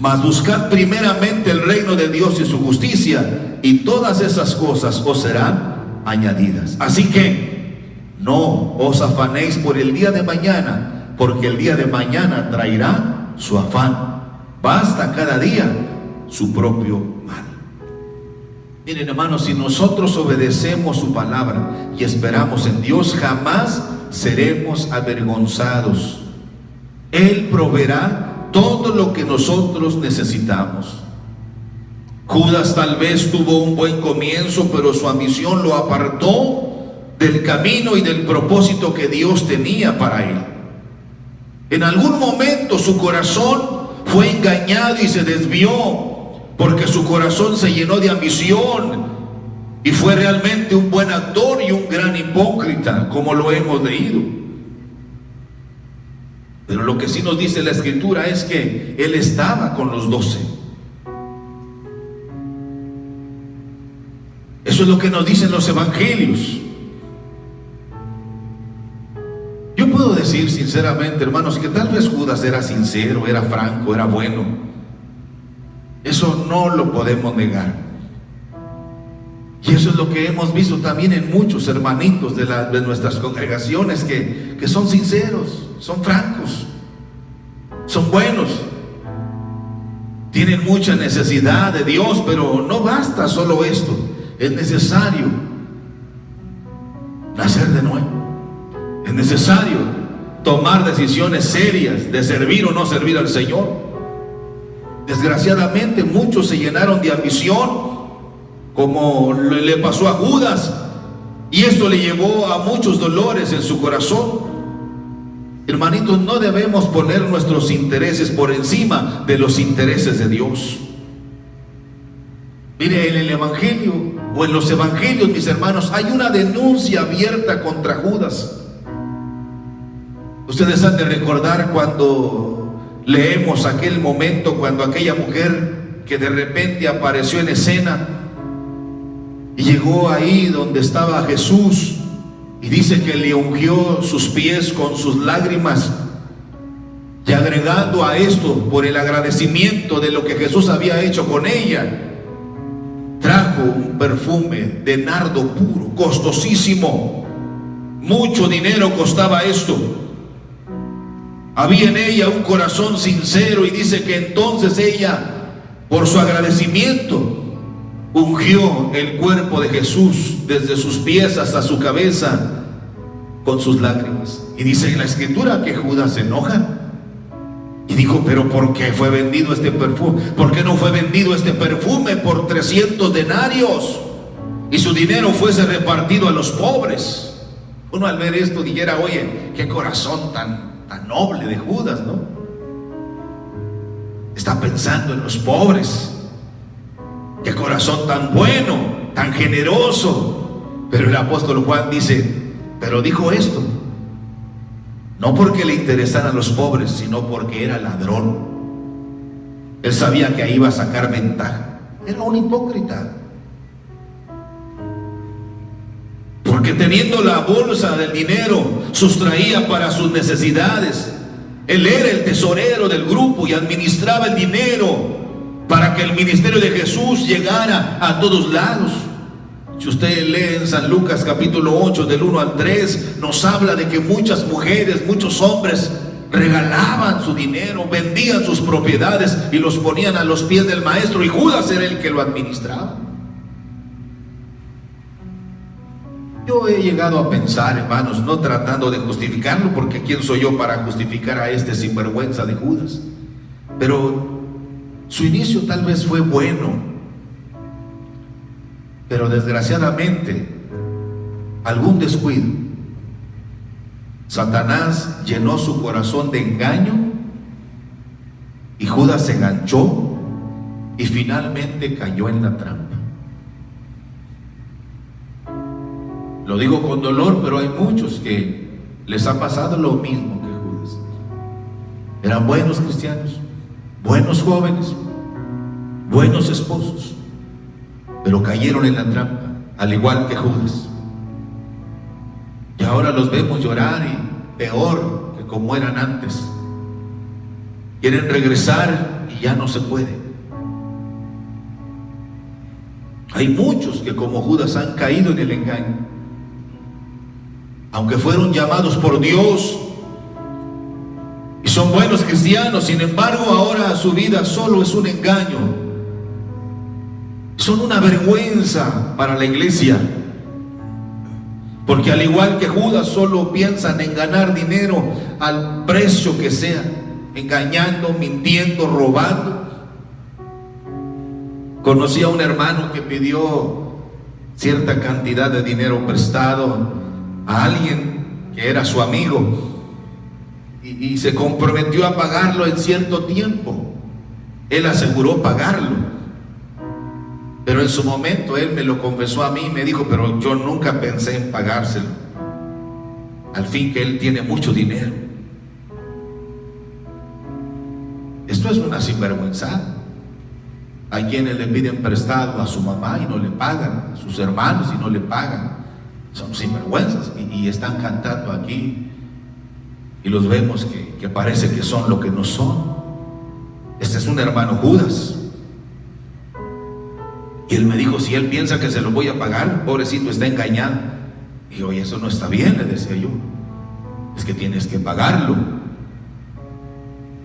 Mas buscad primeramente el reino de Dios y su justicia, y todas esas cosas os serán añadidas. Así que no os afanéis por el día de mañana, porque el día de mañana traerá su afán. Basta cada día su propio mal. Miren, hermanos, si nosotros obedecemos su palabra y esperamos en Dios, jamás seremos avergonzados. Él proveerá todo lo que nosotros necesitamos. Judas tal vez tuvo un buen comienzo, pero su ambición lo apartó del camino y del propósito que Dios tenía para él. En algún momento su corazón fue engañado y se desvió, porque su corazón se llenó de ambición y fue realmente un buen actor y un gran hipócrita, como lo hemos leído. Pero lo que sí nos dice la Escritura es que él estaba con los 12. Eso es lo que nos dicen los evangelios. Yo puedo decir sinceramente, hermanos, que tal vez Judas era sincero, era franco, era bueno. Eso no lo podemos negar. Y eso es lo que hemos visto también en muchos hermanitos de nuestras congregaciones que son sinceros, son francos, son buenos, tienen mucha necesidad de Dios, pero no basta solo esto. Es necesario nacer de nuevo. Es necesario tomar decisiones serias de servir o no servir al Señor. Desgraciadamente muchos se llenaron de ambición, como le pasó a Judas, y esto le llevó a muchos dolores en su corazón. Hermanitos, no debemos poner nuestros intereses por encima de los intereses de Dios. Mire, en el evangelio o en los evangelios, mis hermanos, hay una denuncia abierta contra Judas. Ustedes han de recordar cuando leemos aquel momento, cuando aquella mujer que de repente apareció en escena y llegó ahí donde estaba Jesús, y dice que le ungió sus pies con sus lágrimas, y agregando a esto, por el agradecimiento de lo que Jesús había hecho con ella, trajo un perfume de nardo puro, costosísimo. Mucho dinero costaba esto. Había en ella un corazón sincero, y dice que entonces ella, por su agradecimiento, ungió el cuerpo de Jesús desde sus pies hasta su cabeza con sus lágrimas. Y dice en la Escritura que Judas se enoja y dijo, pero ¿por qué fue vendido este perfume? ¿Por qué no fue vendido este perfume por 300 denarios y su dinero fuese repartido a los pobres? Uno al ver esto dijera, oye, qué corazón tan noble de Judas, ¿no? Está pensando en los pobres. Qué corazón tan bueno, tan generoso. Pero el apóstol Juan dice, pero dijo esto no porque le interesaran los pobres, sino porque era ladrón. Él sabía que ahí iba a sacar ventaja. Era un hipócrita. Porque teniendo la bolsa del dinero, sustraía para sus necesidades. Él era el tesorero del grupo y administraba el dinero para que el ministerio de Jesús llegara a todos lados. Si usted lee en San Lucas capítulo 8 del 1 al 3, nos habla de que muchas mujeres, muchos hombres regalaban su dinero, vendían sus propiedades y los ponían a los pies del maestro, y Judas era el que lo administraba. Yo he llegado a pensar, hermanos, no tratando de justificarlo, porque ¿quién soy yo para justificar a este sinvergüenza de Judas? Pero su inicio tal vez fue bueno, pero desgraciadamente algún descuido, Satanás llenó su corazón de engaño y Judas se enganchó y finalmente cayó en la trampa. Lo digo con dolor, pero hay muchos que les ha pasado lo mismo que Judas. Eran buenos cristianos, buenos jóvenes, buenos esposos, pero cayeron en la trampa, al igual que Judas. Y ahora los vemos llorar, y peor que como eran antes. Quieren regresar y ya no se puede. Hay muchos que como Judas han caído en el engaño. Aunque fueron llamados por Dios y son buenos cristianos, sin embargo ahora su vida solo es un engaño. Son una vergüenza para la iglesia, porque al igual que Judas solo piensan en ganar dinero al precio que sea, engañando, mintiendo, robando. Conocí a un hermano que pidió cierta cantidad de dinero prestado a alguien que era su amigo y se comprometió a pagarlo en cierto tiempo. Él aseguró pagarlo, pero en su momento él me lo confesó a mí y me dijo: pero yo nunca pensé en pagárselo, al fin que él tiene mucho dinero. Esto es una sinvergüenza. Hay quienes le piden prestado a su mamá y no le pagan, a sus hermanos y no le pagan. Son sinvergüenzas y están cantando aquí y los vemos que parece que son lo que no son. Este es un hermano Judas. Y él me dijo: si él piensa que se lo voy a pagar, pobrecito, está engañado. Y yo: oye, eso no está bien, le decía yo. Es que tienes que pagarlo.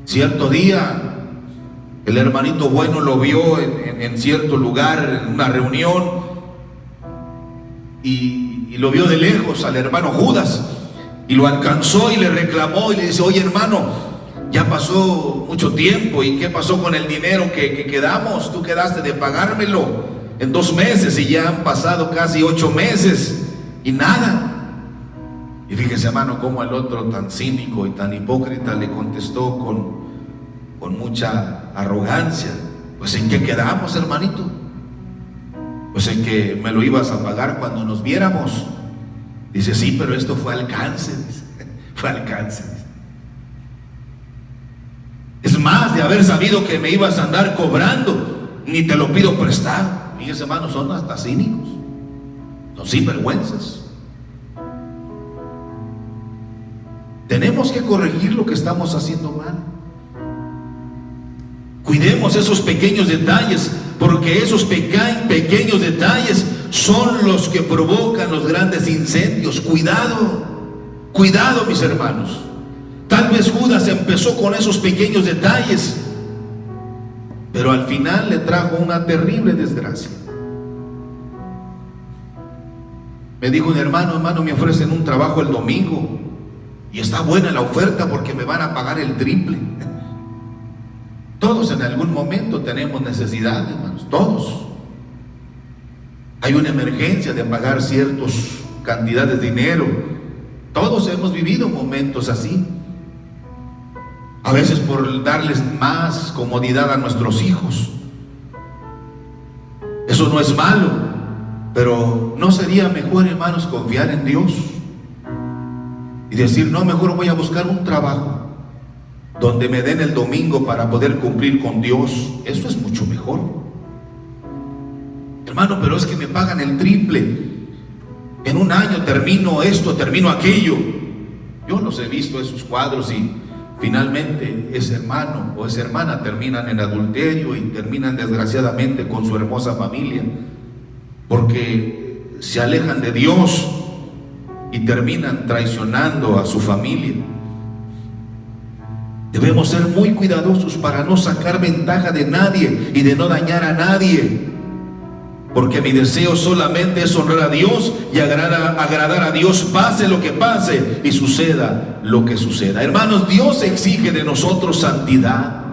Cierto día el hermanito bueno lo vio en cierto lugar, en una reunión, y lo vio de lejos al hermano Judas, y lo alcanzó y le reclamó y le dice: oye, hermano, ya pasó mucho tiempo, ¿y qué pasó con el dinero que quedamos? Tú quedaste de pagármelo en 2 meses y ya han pasado casi 8 meses y nada. Y fíjese, hermano, cómo el otro, tan cínico y tan hipócrita, le contestó con mucha arrogancia: pues ¿en qué quedamos, hermanito? Pues en que me lo ibas a pagar cuando nos viéramos. Dice: sí, pero esto fue alcance, fue alcance. Es más, de haber sabido que me ibas a andar cobrando, ni te lo pido prestado. Fíjense, hermanos, son hasta cínicos, son sinvergüenzas. Tenemos que corregir lo que estamos haciendo mal. Cuidemos esos pequeños detalles, porque esos pequeños detalles son los que provocan los grandes incendios. Cuidado, cuidado, mis hermanos. Tal vez Judas empezó con esos pequeños detalles, pero al final le trajo una terrible desgracia. Me dijo un hermano: me ofrecen un trabajo el domingo y está buena la oferta porque me van a pagar el triple. Todos en algún momento tenemos necesidad, hermanos, todos. Hay una emergencia de pagar ciertas cantidades de dinero. Todos hemos vivido momentos así. A veces por darles más comodidad a nuestros hijos. Eso no es malo, pero ¿no sería mejor, hermanos, confiar en Dios y decir: no, mejor voy a buscar un trabajo donde me den el domingo para poder cumplir con Dios? Eso es mucho mejor. Hermano, pero es que me pagan el triple. En un año termino esto, termino aquello. Yo los he visto, esos cuadros, y finalmente ese hermano o esa hermana terminan en adulterio y terminan desgraciadamente con su hermosa familia, porque se alejan de Dios y terminan traicionando a su familia. Debemos ser muy cuidadosos para no sacar ventaja de nadie y de no dañar a nadie, porque mi deseo solamente es honrar a Dios y agradar a Dios, pase lo que pase y suceda lo que suceda. Hermanos, Dios exige de nosotros santidad,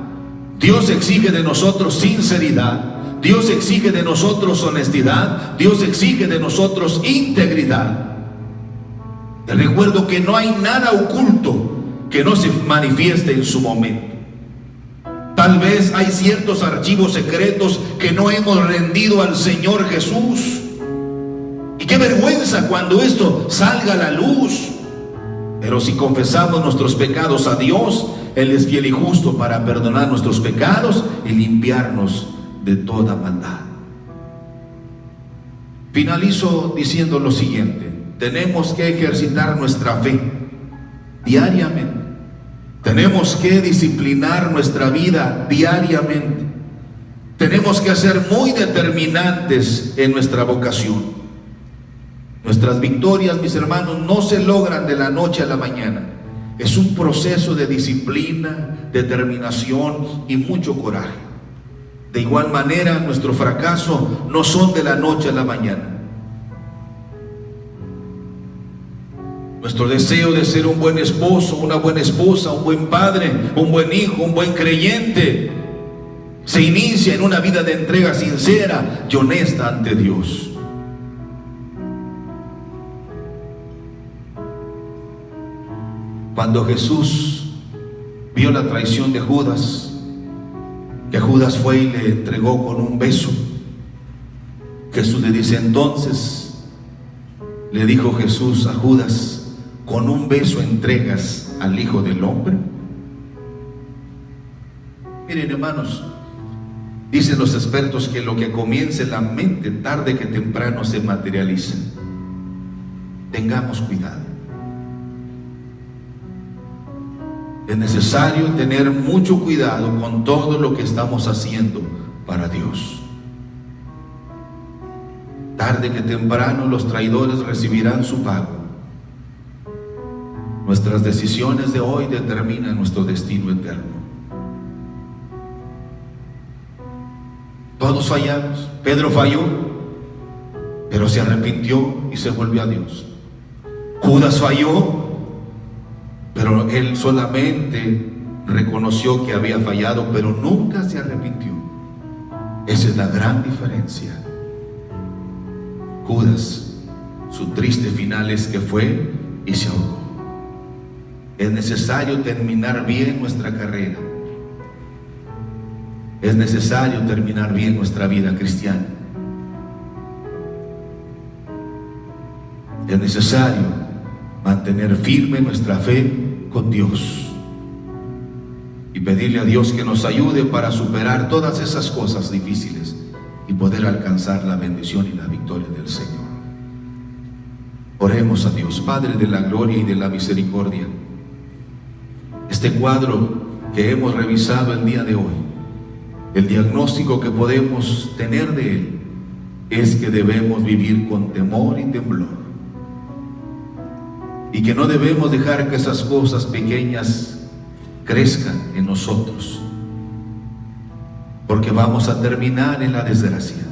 Dios exige de nosotros sinceridad, Dios exige de nosotros honestidad, Dios exige de nosotros integridad. Te recuerdo que no hay nada oculto que no se manifieste en su momento. Tal vez hay ciertos archivos secretos que no hemos rendido al Señor Jesús. Y qué vergüenza cuando esto salga a la luz. Pero si confesamos nuestros pecados a Dios, Él es fiel y justo para perdonar nuestros pecados y limpiarnos de toda maldad. Finalizo diciendo lo siguiente: tenemos que ejercitar nuestra fe diariamente. Tenemos que disciplinar nuestra vida diariamente. Tenemos que ser muy determinantes en nuestra vocación. Nuestras victorias, mis hermanos, no se logran de la noche a la mañana. Es un proceso de disciplina, determinación y mucho coraje. De igual manera, nuestro fracaso no son de la noche a la mañana. Nuestro deseo de ser un buen esposo, una buena esposa, un buen padre, un buen hijo, un buen creyente, se inicia en una vida de entrega sincera y honesta ante Dios. Cuando Jesús vio la traición de Judas, que Judas fue y le entregó con un beso, Jesús le dice entonces, le dijo Jesús a Judas: ¿con un beso entregas al Hijo del Hombre? Miren, hermanos, dicen los expertos que lo que comienza en la mente, tarde que temprano se materializa. Tengamos cuidado. Es necesario tener mucho cuidado con todo lo que estamos haciendo para Dios. Tarde que temprano los traidores recibirán su pago. Nuestras decisiones de hoy determinan nuestro destino eterno. Todos fallamos. Pedro falló, pero se arrepintió y se volvió a Dios. Judas falló, pero él solamente reconoció que había fallado, pero nunca se arrepintió. Esa es la gran diferencia. Judas, su triste final es que fue y se ahogó. Es necesario terminar bien nuestra carrera. Es necesario terminar bien nuestra vida cristiana. Es necesario mantener firme nuestra fe con Dios y pedirle a Dios que nos ayude para superar todas esas cosas difíciles y poder alcanzar la bendición y la victoria del Señor. Oremos a Dios. Padre de la gloria y de la misericordia, este cuadro que hemos revisado el día de hoy, el diagnóstico que podemos tener de él es que debemos vivir con temor y temblor, y que no debemos dejar que esas cosas pequeñas crezcan en nosotros, porque vamos a terminar en la desgracia.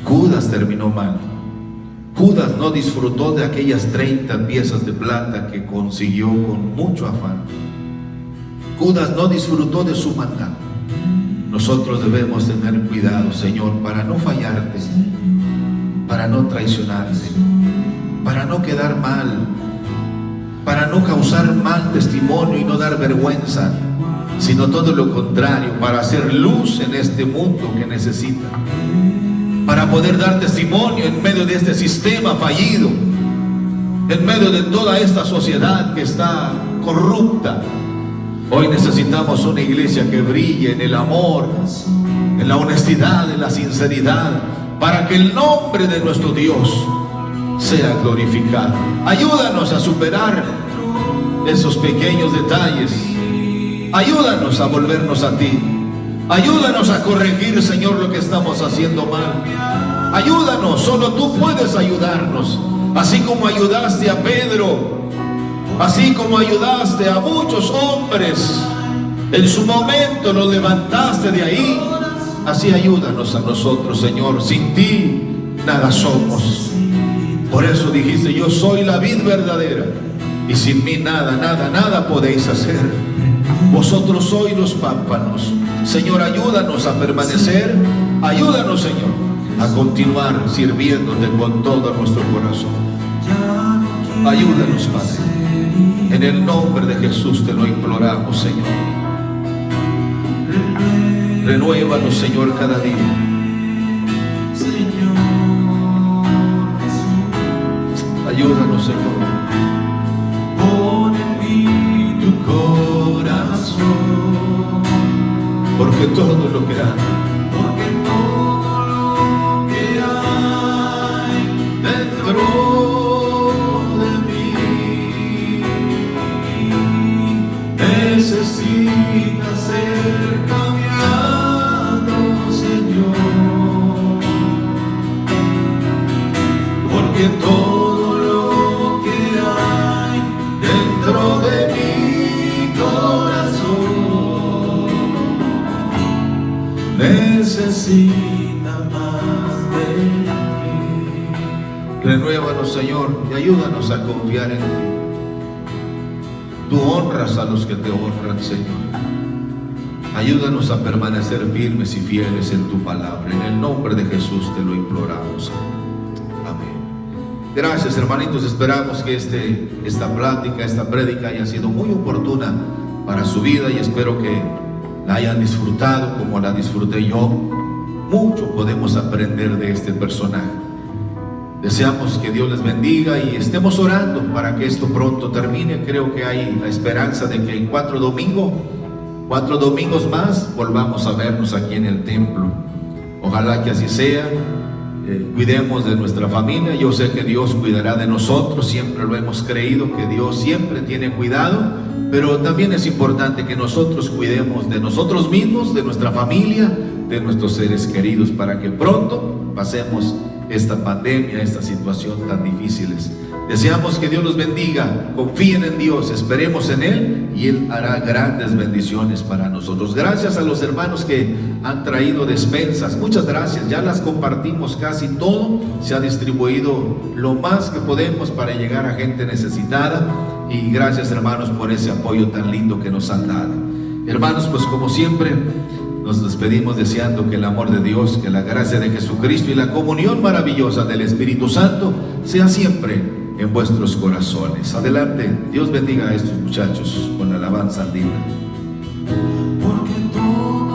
Judas terminó mal. Judas no disfrutó de aquellas 30 piezas de plata que consiguió con mucho afán. Judas no disfrutó de su maldad. Nosotros debemos tener cuidado, Señor, para no fallarte, para no traicionarte, para no quedar mal, para no causar mal testimonio y no dar vergüenza, sino todo lo contrario, para hacer luz en este mundo que necesita, para poder dar testimonio en medio de este sistema fallido, en medio de toda esta sociedad que está corrupta. Hoy necesitamos una iglesia que brille en el amor, en la honestidad, en la sinceridad, para que el nombre de nuestro Dios sea glorificado. Ayúdanos a superar esos pequeños detalles. Ayúdanos a volvernos a ti. Ayúdanos a corregir, Señor, lo que estamos haciendo mal. Ayúdanos, solo tú puedes ayudarnos. Así como ayudaste a Pedro, así como ayudaste a muchos hombres, en su momento los levantaste de ahí. Así ayúdanos a nosotros, Señor. Sin ti nada somos. Por eso dijiste: yo soy la vid verdadera, y sin mí nada podéis hacer. Vosotros sois los pámpanos. Señor, ayúdanos a permanecer. Ayúdanos, Señor, a continuar sirviéndote con todo nuestro corazón. Ayúdanos, Padre. En el nombre de Jesús te lo imploramos, Señor. Renuévanos, Señor, cada día. Ayúdanos, Señor. Pon en mí tu corazón, Porque todo lo que hay porque todo lo que hay dentro de mí necesita ser cambiado, Señor, porque todo lo que hay dentro de mi corazón necesita más de ti. Renuévanos, Señor, y ayúdanos a confiar en ti. Tú honras a los que te honran, Señor. Ayúdanos a permanecer firmes y fieles en tu palabra. En el nombre de Jesús te lo imploramos. Amén. Gracias, hermanitos. Esperamos que esta plática, esta prédica haya sido muy oportuna para su vida y espero que la hayan disfrutado como la disfruté yo. Mucho podemos aprender de este personaje. Deseamos que Dios les bendiga y estemos orando para que esto pronto termine. Creo que hay la esperanza de que en 4 domingos más volvamos a vernos aquí en el templo. Ojalá que así sea. Cuidemos de nuestra familia. Yo sé que Dios cuidará de nosotros, siempre lo hemos creído, que Dios siempre tiene cuidado, pero también es importante que nosotros cuidemos de nosotros mismos, de nuestra familia, de nuestros seres queridos, para que pronto pasemos esta pandemia, esta situación tan difíciles. Deseamos que Dios los bendiga, confíen en Dios, esperemos en Él y Él hará grandes bendiciones para nosotros. Gracias a los hermanos que han traído despensas, muchas gracias, ya las compartimos casi todo, se ha distribuido lo más que podemos para llegar a gente necesitada y gracias, hermanos, por ese apoyo tan lindo que nos han dado. Hermanos, pues como siempre nos despedimos deseando que el amor de Dios, que la gracia de Jesucristo y la comunión maravillosa del Espíritu Santo sea siempre en vuestros corazones. Adelante, Dios bendiga a estos muchachos con la alabanza linda. Porque todo